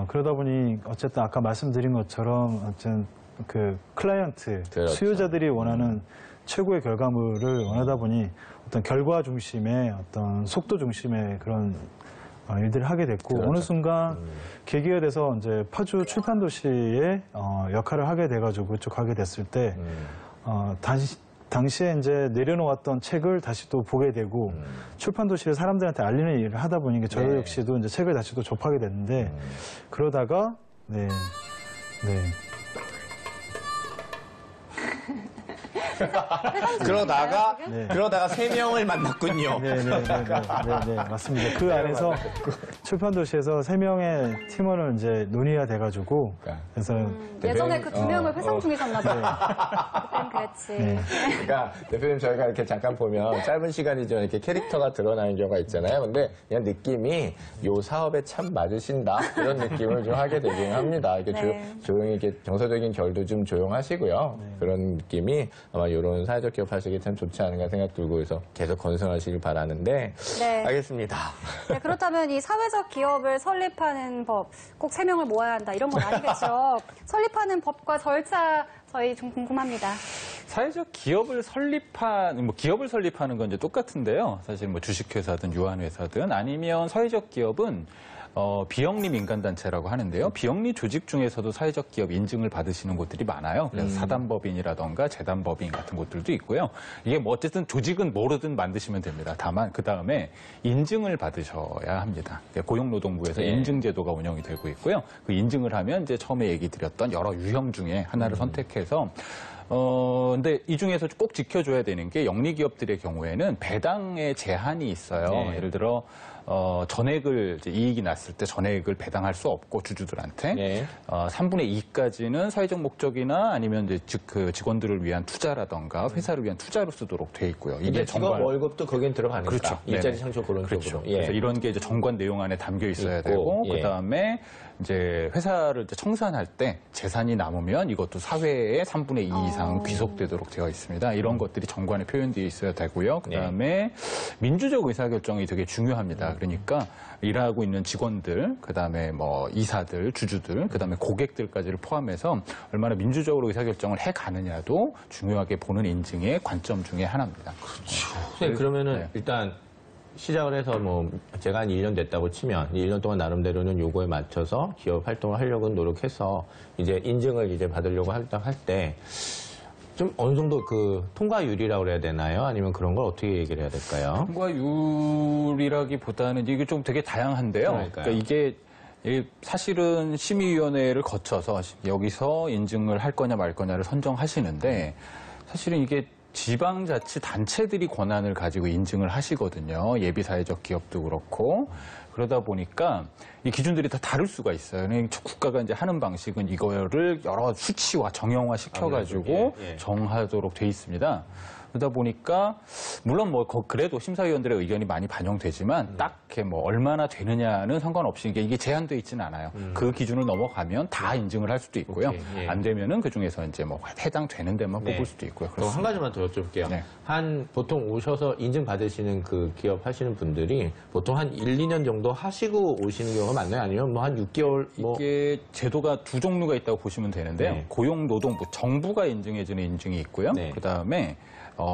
그러다 보니 어쨌든 아까 말씀드린 것처럼 어쨌든 그 클라이언트 그렇죠. 수요자들이 원하는 최고의 결과물을 원하다 보니 어떤 결과 중심의 어떤 속도 중심의 그런 일들을 하게 됐고 그렇죠. 어느 순간 계기가 돼서 이제 파주 출판도시에 역할을 하게 돼가지고 그쪽 가게 됐을 때 당시에 이제 내려놓았던 책을 다시 또 보게 되고 출판도시를 사람들한테 알리는 일을 하다 보니 저 네. 역시도 이제 책을 다시 또 접하게 됐는데 그러다가 네. 그러다가 네. 그러다가 3명을 만났군요. 네, 맞습니다. 그 안에서 출판도시에서 3명의 팀원을 이제 논의가 돼가지고 그래서 예전에 그 2명을 회상 중이셨나 봐요. 그땐 그랬지. 네. 그러니까 대표님 저희가 이렇게 잠깐 보면 짧은 시간이지만 이렇게 캐릭터가 드러나는 경우가 있잖아요. 근데 그냥 느낌이 요 사업에 참 맞으신다 이런 느낌을 좀 하게 되긴 합니다. 이렇게 네. 조용히 이렇게 정서적인 결도 좀 조용하시고요. 그런 느낌이 아마 이런 사회적 기업 하시기 참 좋지 않은가 생각 들고 해서 계속 건승하시길 바라는데 네. 알겠습니다. 네, 그렇다면 이 사회적 기업을 설립하는 법, 꼭 3명을 모아야 한다 이런 건 아니겠죠. 설립하는 법과 절차 저희 좀 궁금합니다. 사회적 기업을 기업을 설립하는 건 이제 똑같은데요. 사실 뭐 주식회사든 유한회사든 아니면 사회적 기업은 비영리 민간단체라고 하는데요. 비영리 조직 중에서도 사회적 기업 인증을 받으시는 곳들이 많아요. 그래서 사단법인이라던가 재단법인 같은 곳들도 있고요. 이게 뭐 어쨌든 조직은 뭐로든 만드시면 됩니다. 다만 그 다음에 인증을 받으셔야 합니다. 고용노동부에서 네. 인증제도가 운영이 되고 있고요. 그 인증을 하면 이제 처음에 얘기 드렸던 여러 유형 중에 하나를 선택해서 근데 이 중에서 꼭 지켜줘야 되는 게 영리기업들의 경우에는 배당의 제한이 있어요. 네. 예를 들어, 전액을, 이제 이익이 났을 때 전액을 배당할 수 없고, 주주들한테. 네. 3분의 2까지는 사회적 목적이나 아니면 이제 그 직원들을 위한 투자라던가 회사를 위한 투자로 쓰도록 돼 있고요. 이게 직업 월급도 거긴 들어가니까. 그렇죠. 일자리 네네. 창출 그런 그렇죠. 쪽으로. 그래서 이런 게 이제 정관 내용 안에 담겨 있어야 있고, 되고, 예. 그 다음에 이제 회사를 이제 청산할 때 재산이 남으면 이것도 사회의 3분의 2 이상은 귀속되도록 되어 있습니다. 이런 것들이 정관에 표현되어 있어야 되고요. 그 다음에 민주적 의사결정이 되게 중요합니다. 그러니까 일하고 있는 직원들, 그 다음에 뭐 이사들, 주주들, 그 다음에 고객들까지를 포함해서 얼마나 민주적으로 의사결정을 해 가느냐도 중요하게 보는 인증의 관점 중에 하나입니다. 선생님, 그러면은 네. 일단 시작을 해서 뭐 제가 한 1년 됐다고 치면 1년 동안 나름대로는 요거에 맞춰서 기업 활동을 하려고 노력해서 이제 인증을 이제 받으려고 할 때 좀 어느 정도 그 통과율이라고 그래야 되나요? 아니면 그런 걸 어떻게 얘기를 해야 될까요? 통과율이라기보다는 이게 좀 되게 다양한데요. 그러니까요. 그러니까 이게 사실은 심의위원회를 거쳐서 여기서 인증을 할 거냐 말 거냐를 선정하시는데 사실은 이게 지방자치단체들이 권한을 가지고 인증을 하시거든요. 예비사회적 기업도 그렇고. 그러다 보니까 이 기준들이 다 다를 수가 있어요. 그러니까 국가가 이제 하는 방식은 이거를 여러 수치화, 정형화 시켜가지고 예. 정하도록 돼 있습니다. 그러다 보니까 물론 뭐 그래도 심사위원들의 의견이 많이 반영되지만 딱 이렇게 뭐 얼마나 되느냐는 상관없이 이게 제한돼 있지는 않아요. 그 기준을 넘어가면 다 인증을 할 수도 있고요. 오케이, 예. 안 되면은 그 중에서 이제 뭐 해당되는 데만 네. 뽑을 수도 있고요. 또 한 가지만 더 여쭤볼게요. 네. 보통 오셔서 인증 받으시는 그 기업 하시는 분들이 보통 한 1, 2년 정도 하시고 오시는 경우가 많나요? 아니면 뭐 한 6개월 이게 제도가 두 종류가 있다고 보시면 되는데요. 네. 고용노동부, 정부가 인증해주는 인증이 있고요. 네. 그다음에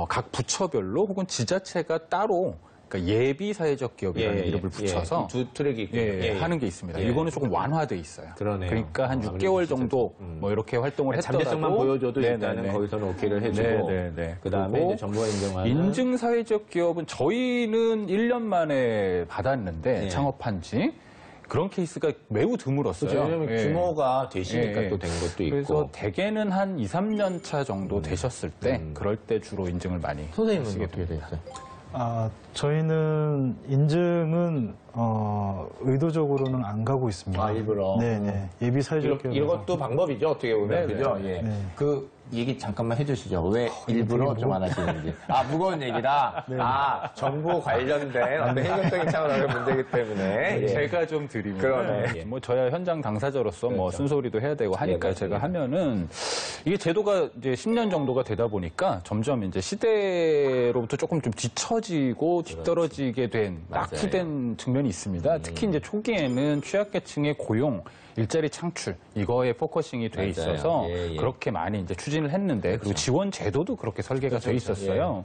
각 부처별로 혹은 지자체가 따로 그러니까 예비 사회적 기업이라는 이름을 붙여서 두 트랙이 있군요. 하는 게 있습니다. 예. 이거는 조금 완화돼 있어요. 그러네요. 그러니까 한 아무래도 6개월 진짜 정도 뭐 이렇게 활동을 했더라도 잠재성만 보여줘도 일단은 네네네. 거기서는 오케이를 해주고 그다음에 그리고 이제 정부가 인정하는 인증 사회적 기업은 저희는 1년 만에 받았는데 예. 창업한 지 그런 케이스가 매우 드물었어요. 그렇죠. 왜냐면 예. 규모가 되시니까 예. 또 된 것도 있고. 그래서 대개는 한 2, 3년 차 정도 되셨을 때 그럴 때 주로 인증을 많이 선생님은 하시게 어떻게 됩니다. 됐어요? 저희는 인증은 의도적으로는 안 가고 있습니다. 아, 일부러? 네네. 예비 사회적 기업에서. 이것도 방법이죠, 어떻게 보면. 네, 그죠? 네. 예. 네. 그 얘기 잠깐만 해주시죠. 왜 일부러 좀 안 하시는지. 아, 무거운 얘기다. 아, 정부 관련된 어떤 행정적인 차원의 문제이기 때문에. 예. 제가 좀 드리면 그러네. 뭐 저야 현장 당사자로서 뭐 그렇죠. 쓴소리도 해야 되고 하니까 예, 제가 맞습니다. 하면은 이게 제도가 이제 10년 정도가 되다 보니까 점점 이제 시대로부터 조금 좀 뒤처지고 뒤떨어지게 된 맞아요. 낙후된 측면이 있습니다. 특히 이제 초기에는 취약계층의 고용 일자리 창출 이거에 포커싱이 돼 맞아요. 있어서 예, 예. 그렇게 많이 이제 추진을 했는데 그리고 지원 제도도 그렇게 설계가 돼 그렇죠. 있었어요.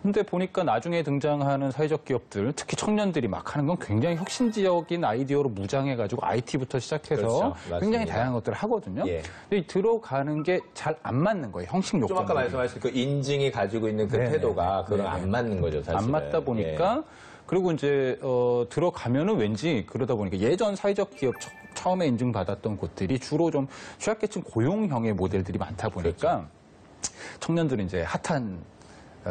근데 보니까 나중에 등장하는 사회적 기업들, 특히 청년들이 막 하는 건 굉장히 혁신적인 아이디어로 무장해가지고 IT부터 시작해서 그렇죠. 맞습니다. 굉장히 다양한 것들을 하거든요. 예. 근데 들어가는 게 잘 안 맞는 거예요. 형식 요건. 좀 아까 말씀하신 그 인증이 가지고 있는 그 네네. 태도가 그거랑 네네. 안 맞는 거죠, 사실. 안 맞다 보니까 그리고 이제 들어가면은 왠지 그러다 보니까 예전 사회적 기업 처음에 인증받았던 곳들이 주로 좀 취약계층 고용형의 모델들이 많다 보니까 청년들은 이제 핫한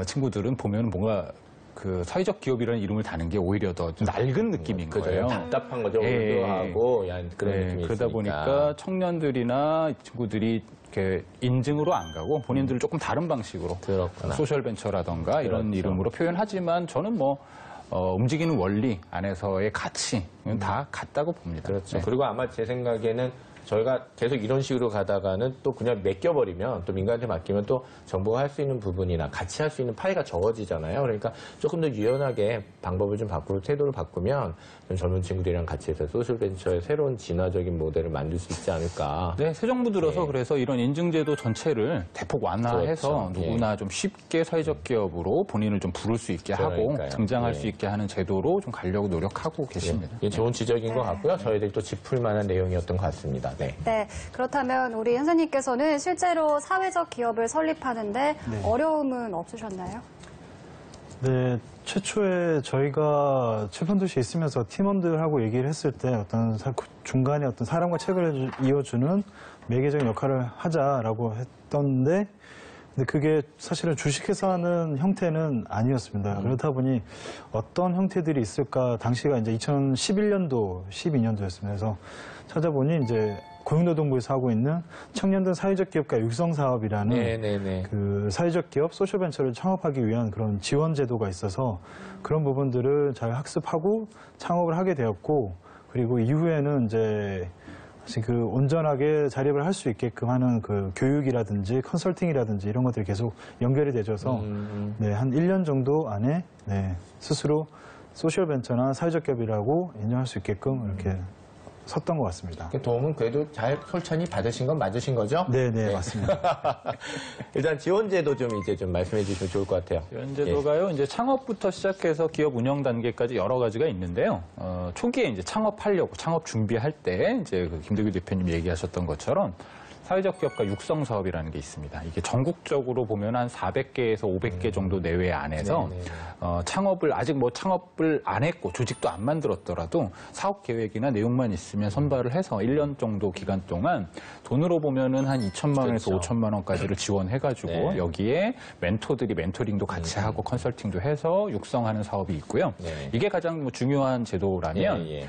친구들은 보면 뭔가 그 사회적 기업이라는 이름을 다는 게 오히려 더 좀 낡은 느낌인 거예요. 답답한 거죠. 예. 올드하고 그런 느낌이 그러다 있으니까. 보니까 청년들이나 이 친구들이 이렇게 인증으로 안 가고 본인들을 조금 다른 방식으로 그렇구나. 소셜벤처라던가 이런 그렇죠. 이름으로 표현하지만 저는 뭐 움직이는 원리 안에서의 가치는 다 같다고 봅니다. 그렇죠. 네. 그리고 아마 제 생각에는 저희가 계속 이런 식으로 가다가는 또 그냥 맡겨버리면 또 민간한테 맡기면 또 정부가 할 수 있는 부분이나 같이 할 수 있는 파이가 적어지잖아요. 그러니까 조금 더 유연하게 방법을 좀 바꾸고 태도를 바꾸면 좀 젊은 친구들이랑 같이 해서 소셜벤처의 새로운 진화적인 모델을 만들 수 있지 않을까. 네, 새 정부 들어서 네. 그래서 이런 인증제도 전체를 대폭 완화해서 그렇죠. 누구나 좀 쉽게 사회적 기업으로 본인을 좀 부를 수 있게 하고 그러니까요. 등장할 네. 수 있게 하는 제도로 좀 가려고 노력하고 계십니다. 이게 좋은 지적인 것 같고요. 저희들이 또 짚을 만한 내용이었던 것 같습니다. 네. 네, 그렇다면 우리 선생님께서는 실제로 사회적 기업을 설립하는데 어려움은 없으셨나요? 네, 최초에 저희가 출판도시에 있으면서 팀원들하고 얘기를 했을 때 중간에 어떤 사람과 책을 이어주는 매개적인 역할을 하자라고 했던데, 근데 그게 사실은 주식회사 하는 형태는 아니었습니다. 그렇다 보니 어떤 형태들이 있을까, 당시가 이제 2011년도, 12년도였습니다. 그래서 찾아보니 이제 고용노동부에서 하고 있는 청년들 사회적 기업가 육성 사업이라는 네네네. 그 사회적 기업 소셜벤처를 창업하기 위한 그런 지원 제도가 있어서 그런 부분들을 잘 학습하고 창업을 하게 되었고, 그리고 이후에는 이제 사실 그 온전하게 자립을 할 수 있게끔 하는 그 교육이라든지 컨설팅이라든지 이런 것들이 계속 연결이 되져서 네, 한 1년 정도 안에 네, 스스로 소셜벤처나 사회적 기업이라고 인정할 수 있게끔 이렇게 섰던 것 같습니다. 그 도움은 그래도 잘 솔찬히 받으신 건 맞으신 거죠? 네, 맞습니다. 일단 지원제도 좀 이제 좀 말씀해 주시면 좋을 것 같아요. 지원제도가요, 이제 창업부터 시작해서 기업 운영 단계까지 여러 가지가 있는데요. 초기에 이제 창업하려고, 창업 준비할 때, 이제 그 김대규 대표님 얘기하셨던 것처럼 사회적 기업가 육성 사업이라는 게 있습니다. 이게 전국적으로 보면 한 400개에서 500개 정도 내외 안에서 창업을 아직 뭐 창업을 안 했고 조직도 안 만들었더라도 사업 계획이나 내용만 있으면 선발을 해서 1년 정도 기간 동안 돈으로 보면은 한 2천만 원에서 그렇죠. 5천만 원까지를 지원해가지고 네. 여기에 멘토들이 멘토링도 같이 하고 컨설팅도 해서 육성하는 사업이 있고요. 네. 이게 가장 뭐 중요한 제도라면 예.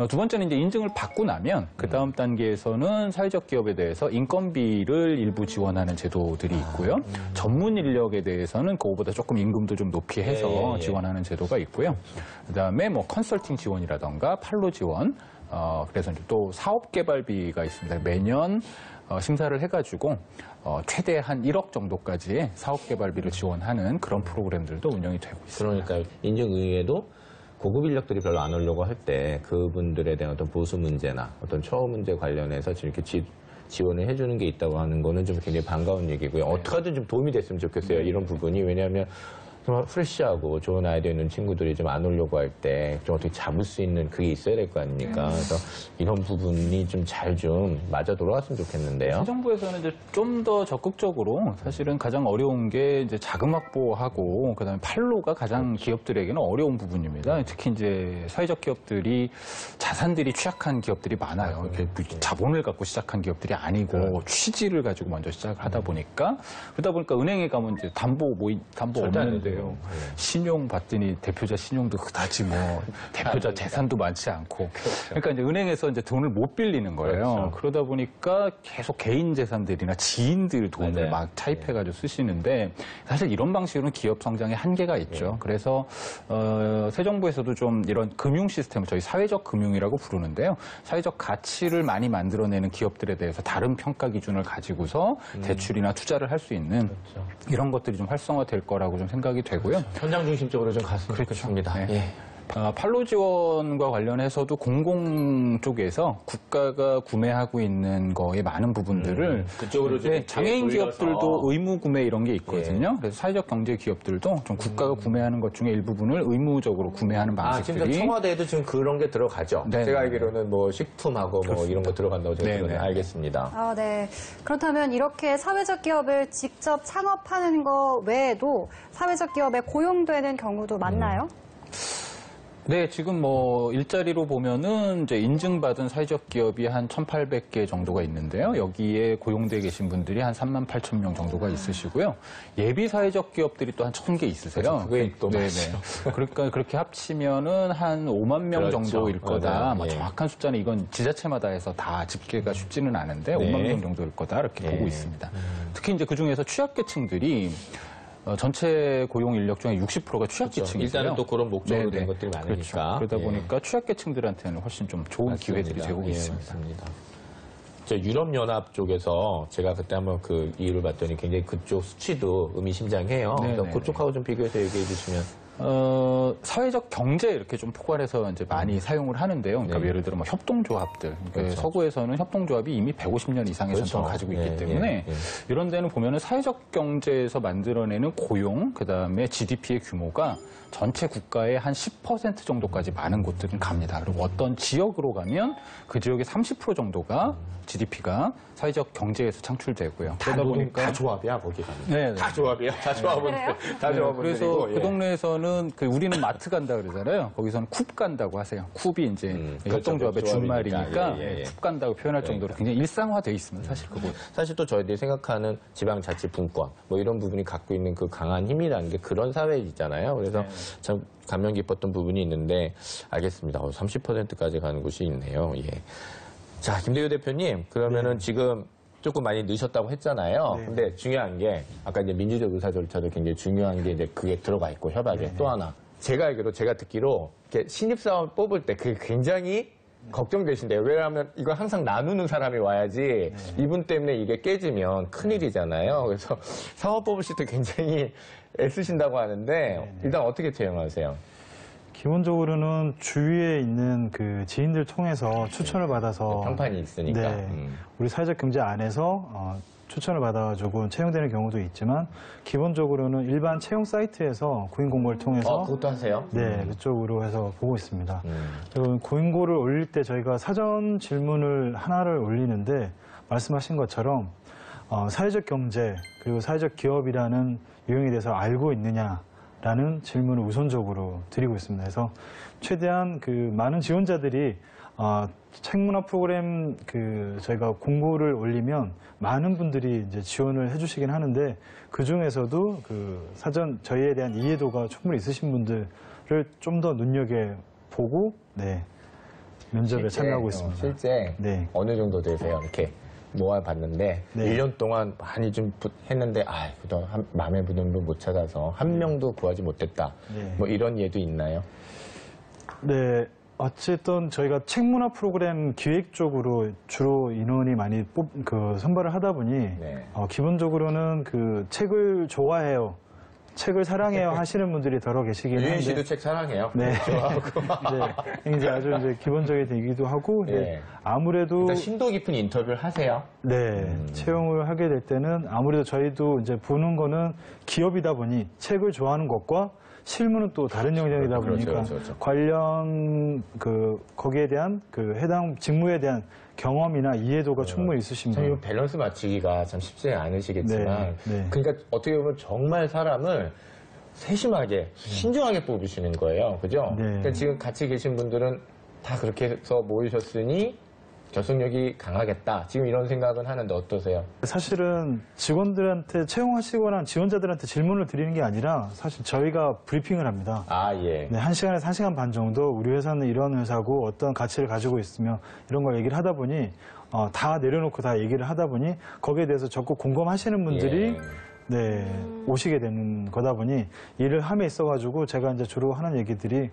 두 번째는 이제 인증을 받고 나면 그 다음 단계에서는 사회적 기업에 대해서 인건비를 일부 지원하는 제도들이 있고요. 전문 인력에 대해서는 그거보다 조금 임금도 좀 높이 해서 예. 지원하는 제도가 있고요. 그 다음에 뭐 컨설팅 지원이라던가 판로 지원, 그래서 이제 또 사업 개발비가 있습니다. 매년 심사를 해가지고 최대 한 1억 정도까지의 사업 개발비를 지원하는 그런 프로그램들도 운영이 되고 있습니다. 그러니까 인증의회도 고급 인력들이 별로 안 오려고 할 때 그분들에 대한 어떤 보수 문제나 어떤 처우 문제 관련해서 이렇게 지원을 해주는 게 있다고 하는 거는 좀 굉장히 반가운 얘기고요. 어떻게든 좀 도움이 됐으면 좋겠어요. 이런 부분이. 왜냐하면 정말 프레시하고 좋은 아이디어 있는 친구들이 좀 안 오려고 할 때 좀 어떻게 잡을 수 있는 그게 있어야 될 거 아닙니까? 그래서 이런 부분이 좀 잘 좀 맞아 돌아갔으면 좋겠는데요. 새 정부에서는 이제 좀 더 적극적으로 사실은 가장 어려운 게 이제 자금 확보하고 그다음에 판로가 가장 기업들에게는 어려운 부분입니다. 특히 이제 사회적 기업들이 자산들이 취약한 기업들이 많아요. 이렇게 자본을 갖고 시작한 기업들이 아니고 취지를 가지고 먼저 시작을 하다 보니까 그러다 보니까 은행에 가면 이제 담보 절대 안 없는데요. 돼요. 신용 봤더니 대표자 신용도 그다지 뭐 대표자 재산도 많지 않고 그러니까 이제 은행에서 이제 돈을 못 빌리는 거예요. 그렇죠. 그러다 보니까 계속 개인 재산들이나 지인들 돈을 맞아요. 막 차입해가지고 쓰시는데 사실 이런 방식으로는 기업 성장에 한계가 있죠. 그래서 새 정부에서도 좀 이런 금융 시스템을 저희 사회적 금융이라고 부르는데요. 사회적 가치를 많이 만들어내는 기업들에 대해서 다른 평가 기준을 가지고서 대출이나 투자를 할 수 있는 이런 것들이 좀 활성화될 거라고 좀 생각이 되고요. 현장 중심적으로 좀 갔으면 좋겠습니다. 네. 예. 판로 지원과 관련해서도 공공 쪽에서 국가가 구매하고 있는 거에 많은 부분들을 그쪽으로 좀 이렇게 장애인 돌려서. 기업들도 의무 구매 이런 게 있거든요. 그래서 사회적 경제 기업들도 좀 국가가 구매하는 것 중에 일부분을 의무적으로 구매하는 지금 방식들이 청와대에도 지금 그런 게 들어가죠. 네, 제가 네. 알기로는 뭐 식품하고 뭐 이런 거 들어간다고 제가 네, 들었는데 네. 알겠습니다. 아, 네. 그렇다면 이렇게 사회적 기업을 직접 창업하는 거 외에도 사회적 기업에 고용되는 경우도 많나요? 네, 지금 뭐 일자리로 보면은 이제 인증받은 사회적 기업이 한 1,800개 정도가 있는데요. 여기에 고용돼 계신 분들이 한 38,000명 정도가 있으시고요. 예비 사회적 기업들이 또 한 1,000개 있으세요. 그렇죠. 그게 또 네네. 많죠. 그러니까 그렇게 합치면은 한 5만 명 그렇죠. 정도일 거다. 맞아요. 뭐 예. 정확한 숫자는 이건 지자체마다 해서 다 집계가 쉽지는 않은데 네. 5만 명 정도일 거다 이렇게 예. 보고 있습니다. 특히 이제 그 중에서 취약계층들이 전체 고용 인력 중에 60%가 취약계층이세요. 일단은 또 그런 목적으로 네네. 된 것들이 많으니까. 그렇죠. 그러다 예. 보니까 취약계층들한테는 훨씬 좀 좋은 맞습니다. 기회들이 되고 예, 있습니다. 맞습니다. 유럽연합 쪽에서 제가 그때 한번 그 이유를 봤더니 굉장히 그쪽 수치도 의미심장해요. 그래서 네네네. 그쪽하고 좀 비교해서 얘기해 주시면. 사회적 경제 이렇게 좀 포괄해서 이제 많이 사용을 하는데요. 그러니까 네. 예를 들어 뭐 협동조합들. 그러니까 그렇죠. 서구에서는 협동조합이 이미 150년 이상의 그렇죠. 전통을 가지고 있기 예, 때문에 예, 예. 이런 데는 보면은 사회적 경제에서 만들어내는 고용, 그다음에 GDP의 규모가 전체 국가의 한 10% 정도까지 많은 곳들은 갑니다. 그리고 어떤 지역으로 가면 그 지역의 30% 정도가 GDP가 사회적 경제에서 창출되고요. 다 조합이야, 거기 가면. 네, 네. 다 조합이야. 다 조합은. 그래요? 다 조합은. 그래서 그 동네에서는 우리는 마트 간다 그러잖아요. 거기서는 쿱 간다고 하세요. 쿱이 이제 협동조합의 그렇죠. 준말이니까 조합이니까. 예, 예. 쿱 간다고 표현할 정도로 굉장히 일상화돼 있습니다. 사실 그곳. 사실 또 저희들이 생각하는 지방자치분권 뭐 이런 부분이 갖고 있는 그 강한 힘이라는 게 그런 사회이잖아요. 그래서 참 감명 깊었던 부분이 있는데 알겠습니다. 30%까지 가는 곳이 있네요. 예. 자, 김대규 대표님, 그러면은 지금 조금 많이 늦었다고 했잖아요. 네. 근데 중요한 게 아까 이제 민주적 의사 절차도 굉장히 중요한 게 이제 그게 들어가 있고 협약에 또 하나 제가 듣기로 이렇게 신입사원 뽑을 때 그게 굉장히 걱정되신대요. 왜냐하면 이걸 항상 나누는 사람이 와야지 이분 때문에 이게 깨지면 큰일이잖아요. 그래서 사원 뽑으실 때 굉장히 애쓰신다고 하는데 일단 어떻게 채용하세요? 기본적으로는 주위에 있는 그 지인들 통해서 추천을 받아서 평판이 있으니까. 네, 우리 사회적 경제 안에서 추천을 받아가지고 채용되는 경우도 있지만 기본적으로는 일반 채용 사이트에서 구인 공고를 통해서 그것도 하세요? 네, 그쪽으로 해서 보고 있습니다. 그리고 고인고를 올릴 때 저희가 사전 질문을 하나를 올리는데 말씀하신 것처럼 사회적 경제 그리고 사회적 기업이라는 유형에 대해서 알고 있느냐라는 질문을 우선적으로 드리고 있습니다. 그래서 최대한 그 많은 지원자들이 책문화 프로그램 저희가 공고를 올리면 많은 분들이 이제 지원을 해주시긴 하는데 그 중에서도 그 사전 저희에 대한 이해도가 충분히 있으신 분들을 좀 더 눈여겨 보고 면접에 참여하고 있습니다. 실제 네. 어느 정도 되세요? 이렇게 모아봤는데 네. 1년 동안 많이 좀 했는데 그동안 마음에 드는 분 못 찾아서 한 명도 구하지 못했다. 네. 뭐 이런 예도 있나요? 네, 어쨌든 저희가 책문화 프로그램 기획 쪽으로 주로 인원이 많이 선발을 하다 보니 네. 기본적으로는 그 책을 좋아해요, 책을 사랑해요 하시는 분들이 더러 계시긴 한데. 유인 씨도 책 사랑해요. 네. 좋아하고. 네, 이제 아주 이제 기본적인 얘기도 하고 네. 아무래도 일단 심도 깊은 인터뷰를 하세요. 네, 채용을 하게 될 때는 아무래도 저희도 이제 보는 거는 기업이다 보니 책을 좋아하는 것과 실무는 또 다른 영역이다 보니까 그렇죠. 관련 거기에 대한 해당 직무에 대한 경험이나 이해도가 충분히 있으신 참 분. 이거 밸런스 맞추기가 참 쉽지 않으시겠지만 네. 그러니까 어떻게 보면 정말 사람을 세심하게 신중하게 뽑으시는 거예요. 그죠? 네. 그러니까 지금 같이 계신 분들은 다 그렇게 해서 모이셨으니 결속력이 강하겠다. 지금 이런 생각은 하는데 어떠세요? 사실은 직원들한테 채용하시거나 지원자들한테 질문을 드리는 게 아니라 사실 저희가 브리핑을 합니다. 예. 네, 1시간에서 1시간 반 정도 우리 회사는 이런 회사고 어떤 가치를 가지고 있으며 이런 걸 얘기를 하다 보니 다 내려놓고 다 얘기를 하다 보니 거기에 대해서 적극 공감하시는 분들이 오시게 되는 거다 보니 일을 함에 있어가지고 제가 이제 주로 하는 얘기들이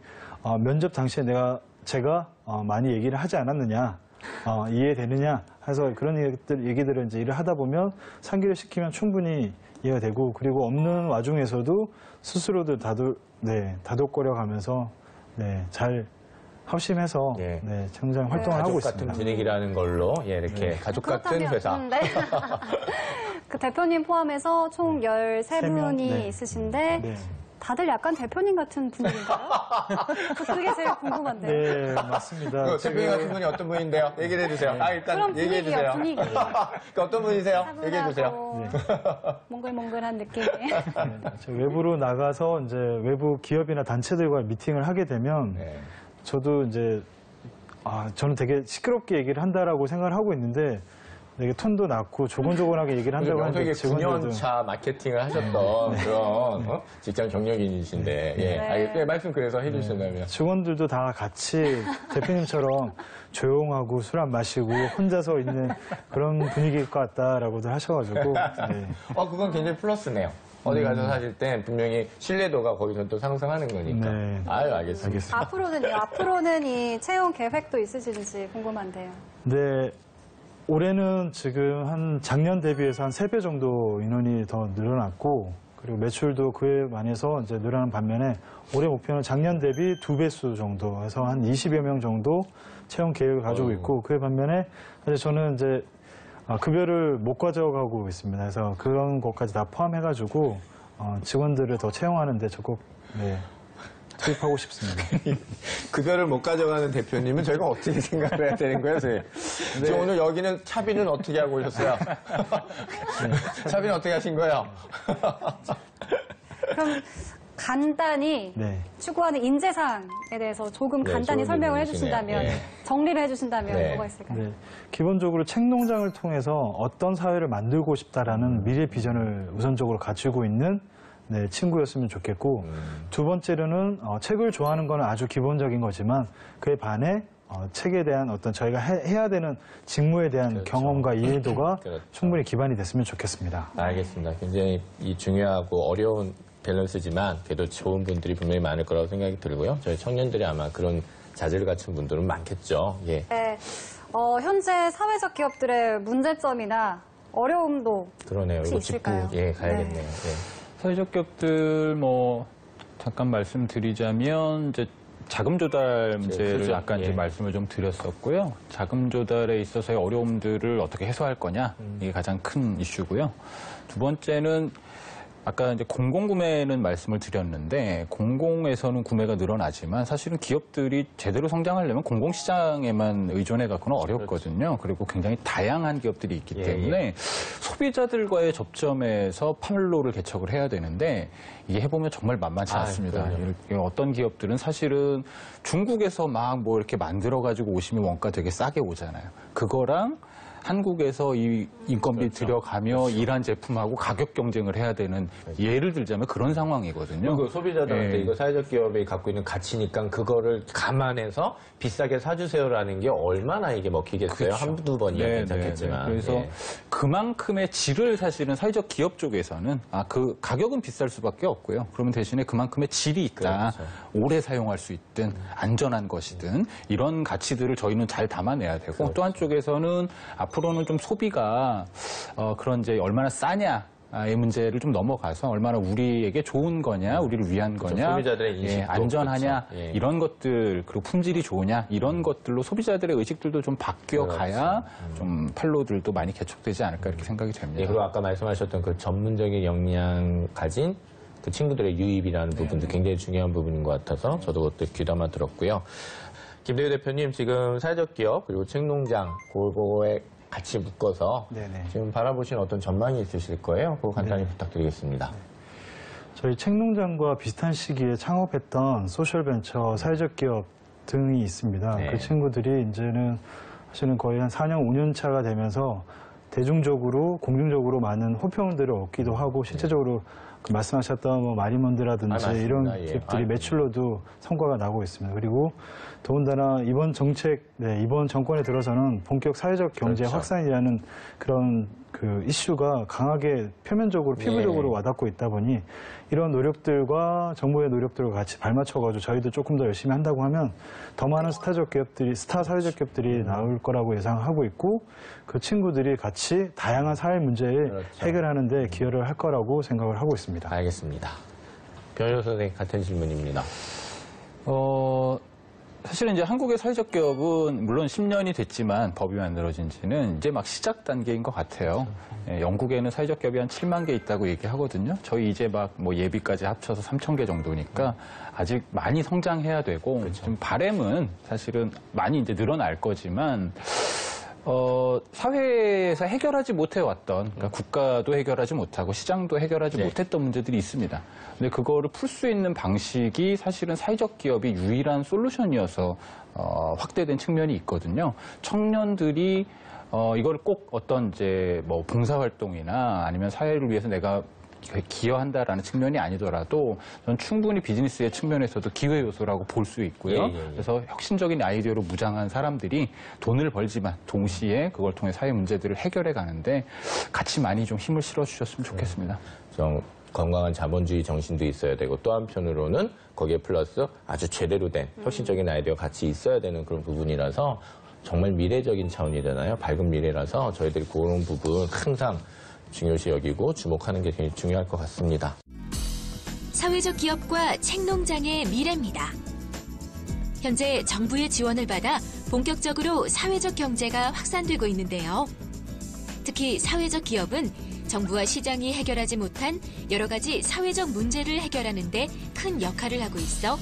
면접 당시에 제가 많이 얘기를 하지 않았느냐, 이해되느냐 해서 그런 얘기들을 이제 일을 하다 보면 상기를 시키면 충분히 이해가 되고 그리고 없는 와중에서도 스스로들 다독거려 가면서 네, 잘 합심해서 예. 네, 책농장 활동을 하고 가족 있습니다. 같은 분위기라는 걸로 이렇게 가족 같은 회사. 네. 그 대표님 포함해서 총 13분이 네. 있으신데 네. 다들 약간 대표님 같은 분위기인가요? 그게 제일 궁금한데요. 네, 맞습니다. 대표님 같은 분이 어떤 분인데요? 얘기를 해주세요. 일단 그럼 얘기해 주세요. 분위기. 그 어떤 분이세요? 얘기해 주세요. 차분하고 몽글몽글한 느낌의. 저 외부로 나가서 이제 외부 기업이나 단체들과 미팅을 하게 되면 네. 저도 이제 저는 되게 시끄럽게 얘기를 한다라고 생각을 하고 있는데 되게 톤도 낮고 조곤조곤하게 얘기를 한다고 하는데 되게 직원들도 9년차 마케팅을 하셨던 그런 직장 경력인이신데 예. 알겠어요. 말씀 그래서 해주신다면. 직원들도 다 같이 대표님처럼 조용하고 술 안 마시고 혼자서 있는 그런 분위기일 것 같다라고들 하셔가지고 네. 그건 굉장히 플러스네요. 어디 가서 사실 때 분명히 신뢰도가 거기서 또 상승하는 거니까. 네. 아유, 알겠습니다. 앞으로는 이 채용 계획도 있으신지 궁금한데요. 네, 올해는 지금 한 작년 대비해서 한 3배 정도 인원이 더 늘어났고 그리고 매출도 그에 반해서 이제 늘어난 반면에 올해 목표는 작년 대비 2배수 정도 해서 한 20여 명 정도 채용 계획을 가지고 있고 그에 반면에 사실 저는 이제 급여를 못 가져가고 있습니다. 그래서 그런 것까지 다 포함해가지고 직원들을 더 채용하는데 적극 투입하고 싶습니다. 급여를 못 가져가는 대표님은 저희가 어떻게 생각을 해야 되는 거예요, 선생님? 지금 오늘 여기는 차비는 어떻게 하고 오셨어요? 차비는 어떻게 하신 거예요? 그럼 간단히 네. 추구하는 인재상에 대해서 조금 네, 간단히 좋은 설명을 질문이시네요. 해주신다면, 네. 정리를 해주신다면 네. 뭐가 있을까요? 네, 기본적으로 책농장을 통해서 어떤 사회를 만들고 싶다라는 미래 비전을 우선적으로 가지고 있는 친구였으면 좋겠고 두 번째로는 책을 좋아하는 건 아주 기본적인 거지만 그에 반해 책에 대한 어떤 저희가 해야 되는 직무에 대한 그렇죠. 경험과 이해도가 그렇죠. 충분히 기반이 됐으면 좋겠습니다. 알겠습니다. 굉장히 이 중요하고 어려운 밸런스지만 그래도 좋은 분들이 분명히 많을 거라고 생각이 들고요. 저희 청년들이 아마 그런 자질을 갖춘 분들은 많겠죠. 예. 네, 현재 사회적 기업들의 문제점이나 어려움도 그러네요. 혹시 이거 짚고 있을까요? 가야겠네요. 네. 예. 사회적 기업들 잠깐 말씀드리자면 이제 자금 조달 문제를 그렇죠. 아까 이제 예. 말씀을 좀 드렸었고요. 자금 조달에 있어서의 어려움들을 어떻게 해소할 거냐 이게 가장 큰 이슈고요. 두 번째는 아까 이제 공공구매는 말씀을 드렸는데 공공에서는 구매가 늘어나지만 사실은 기업들이 제대로 성장하려면 공공시장에만 의존해 갖고는 어렵거든요. 그리고 굉장히 다양한 기업들이 있기 때문에 소비자들과의 접점에서 판로를 개척을 해야 되는데 이게 해보면 정말 만만치 않습니다. 어떤 기업들은 사실은 중국에서 막 이렇게 만들어가지고 오시면 원가 되게 싸게 오잖아요. 그거랑 한국에서 이 인건비 들여가며 일한 제품하고 가격 경쟁을 해야 되는 예를 들자면 그런 상황이거든요. 그리고 소비자들한테 예. 이거 사회적 기업이 갖고 있는 가치니까 그거를 감안해서 비싸게 사주세요라는 게 얼마나 이게 먹히겠어요. 그렇죠. 한두 번이야 괜찮겠지만. 그래서 예. 그만큼의 질을 사실은 사회적 기업 쪽에서는 그 가격은 비쌀 수밖에 없고요. 그러면 대신에 그만큼의 질이 있다. 그렇죠. 오래 사용할 수 있든 안전한 것이든 이런 가치들을 저희는 잘 담아내야 되고 그렇죠. 또 한쪽에서는 앞으로는 좀 소비가 그런 이제 얼마나 싸냐. 의 문제를 좀 넘어가서 얼마나 우리에게 좋은 거냐, 우리를 위한 거냐, 소비자들의 인식도 안전하냐, 그렇죠. 예. 이런 것들, 그리고 품질이 좋으냐, 이런 것들로 소비자들의 의식들도 좀 바뀌어가야 좀 판로들도 많이 개척되지 않을까 이렇게 생각이 됩니다. 예, 그리고 아까 말씀하셨던 그 전문적인 역량 가진 그 친구들의 유입이라는 부분도 굉장히 중요한 부분인 것 같아서 저도 그것도 귀담아 들었고요. 김대규 대표님 지금 사회적 기업 그리고 책농장 그거에 같이 묶어서 네네. 지금 바라보시는 어떤 전망이 있으실 거예요? 그거 간단히 부탁드리겠습니다. 저희 책농장과 비슷한 시기에 창업했던 소셜벤처 사회적 기업 등이 있습니다. 네. 그 친구들이 이제는 사실은 거의 한 4년, 5년 차가 되면서 대중적으로, 공중적으로 많은 호평들을 얻기도 하고 실제적으로 그 말씀하셨던 마리몬드라든지 맞습니다. 이런 예. 기업들이 매출로도 성과가 나고 있습니다. 그리고 더군다나 이번 정책, 이번 정권에 들어서는 본격 사회적 경제 그렇죠. 확산이라는 그런 그 이슈가 강하게 표면적으로 피부적으로 와닿고 있다 보니 이런 노력들과 정부의 노력들과 같이 발맞춰가지고 저희도 조금 더 열심히 한다고 하면 더 많은 스타 사회적 기업들이 나올 거라고 예상하고 있고 그 친구들이 같이 다양한 사회 문제를 그렇죠. 해결하는 데 기여를 할 거라고 생각을 하고 있습니다. 알겠습니다. 변호사 선생님 같은 질문입니다. 사실은 이제 한국의 사회적 기업은 물론 10년이 됐지만 법이 만들어진 지는 이제 막 시작 단계인 것 같아요. 예, 영국에는 사회적 기업이 한 7만 개 있다고 얘기하거든요. 저희 이제 막 뭐 예비까지 합쳐서 3천 개 정도니까 아직 많이 성장해야 되고 좀 바람은 사실은 많이 이제 늘어날 거지만 사회에서 해결하지 못해왔던, 그러니까 국가도 해결하지 못하고 시장도 해결하지 못했던 문제들이 있습니다. 근데 그거를 풀 수 있는 방식이 사실은 사회적 기업이 유일한 솔루션이어서 확대된 측면이 있거든요. 청년들이 이걸 꼭 어떤 이제 뭐 봉사활동이나 아니면 사회를 위해서 내가 기여한다라는 측면이 아니더라도 저는 충분히 비즈니스의 측면에서도 기회 요소라고 볼 수 있고요. 그래서 혁신적인 아이디어로 무장한 사람들이 돈을 벌지만 동시에 그걸 통해 사회 문제들을 해결해 가는데 같이 많이 좀 힘을 실어 주셨으면 좋겠습니다. 좀 건강한 자본주의 정신도 있어야 되고 또 한편으로는 거기에 플러스 아주 제대로 된 혁신적인 아이디어가 같이 있어야 되는 그런 부분이라서 정말 미래적인 차원이잖아요. 밝은 미래라서 저희들이 그런 부분 항상 중요시 여기고 주목하는 게 굉장히 중요할 것 같습니다. 사회적 기업과 책농장의 미래입니다. 현재 정부의 지원을 받아 본격적으로 사회적 경제가 확산되고 있는데요. 특히 사회적 기업은 정부와 시장이 해결하지 못한 여러 가지 사회적 문제를 해결하는 데 큰 역할을 하고 있어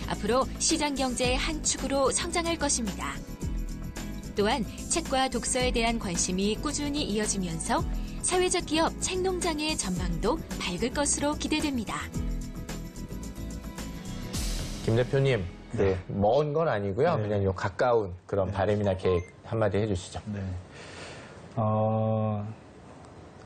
앞으로 시장 경제의 한 축으로 성장할 것입니다. 또한 책과 독서에 대한 관심이 꾸준히 이어지면서 사회적 기업 책농장의 전망도 밝을 것으로 기대됩니다. 김 대표님, 먼 건 아니고요. 그냥 요 가까운 그런 바람이나 계획 한마디 해주시죠. 네.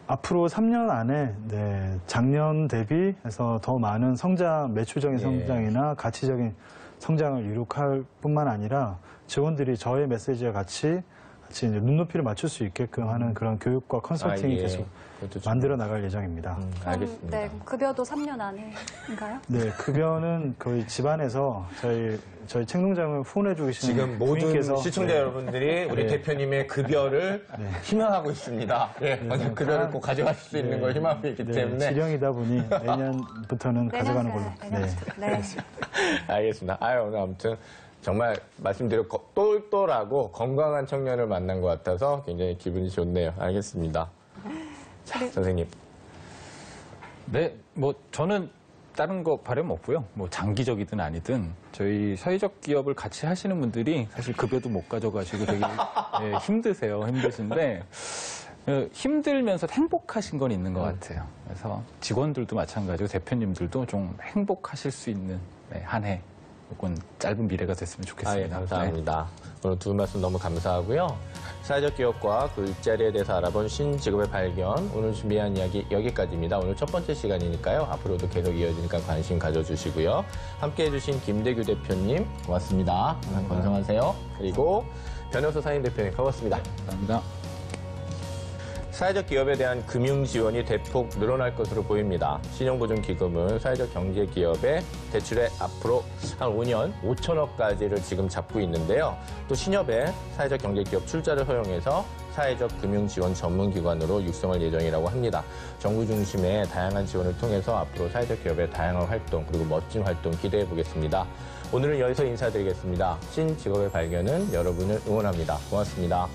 앞으로 3년 안에 작년 대비해서 더 많은 성장, 매출적인 성장이나 가치적인 성장을 이룩할 뿐만 아니라 직원들이 저의 메시지와 같이 이제 눈높이를 맞출 수 있게끔 하는 그런 교육과 컨설팅이 계속 만들어 나갈 예정입니다. 알겠습니다. 네, 급여도 3년 안에인가요? 네, 급여는 거의 집안에서 저희 책농장을 후원해주고 계시는 지금 모든 부인께서 시청자 여러분들이 우리 대표님의 급여를 희망하고 있습니다. 급여를 꼭 가져가실 수 있는 걸 희망하고 있기 때문에. 지령이다 보니 내년부터는 가져가는 걸로. 네. 알겠습니다. 오늘 아무튼 정말 말씀드렸고 똘똘하고 건강한 청년을 만난 것 같아서 굉장히 기분이 좋네요. 알겠습니다. 자, 선생님. 네, 뭐 저는 다른 거 바람 없고요. 뭐 장기적이든 아니든 저희 사회적 기업을 같이 하시는 분들이 사실 급여도 못 가져가시고 되게 힘드신데 힘들면서 행복하신 건 있는 것 같아요. 그래서 직원들도 마찬가지고 대표님들도 좀 행복하실 수 있는 한 해 혹은 짧은 미래가 됐으면 좋겠습니다. 감사합니다. 오늘 두 분 말씀 너무 감사하고요. 사회적 기업과 그 일자리에 대해서 알아본 신직업의 발견, 오늘 준비한 이야기 여기까지입니다. 오늘 첫 번째 시간이니까요. 앞으로도 계속 이어지니까 관심 가져주시고요. 함께해 주신 김대규 대표님 고맙습니다. 건강하세요. 그리고 변혁수 사인 대표님 고맙습니다. 감사합니다. 사회적 기업에 대한 금융 지원이 대폭 늘어날 것으로 보입니다. 신용보증기금은 사회적 경제기업의 대출에 앞으로 한 5년 5천억까지를 지금 잡고 있는데요. 또 신협의 사회적 경제기업 출자를 허용해서 사회적 금융지원 전문기관으로 육성할 예정이라고 합니다. 정부 중심의 다양한 지원을 통해서 앞으로 사회적 기업의 다양한 활동 그리고 멋진 활동 기대해 보겠습니다. 오늘은 여기서 인사드리겠습니다. 신직업의 발견은 여러분을 응원합니다. 고맙습니다.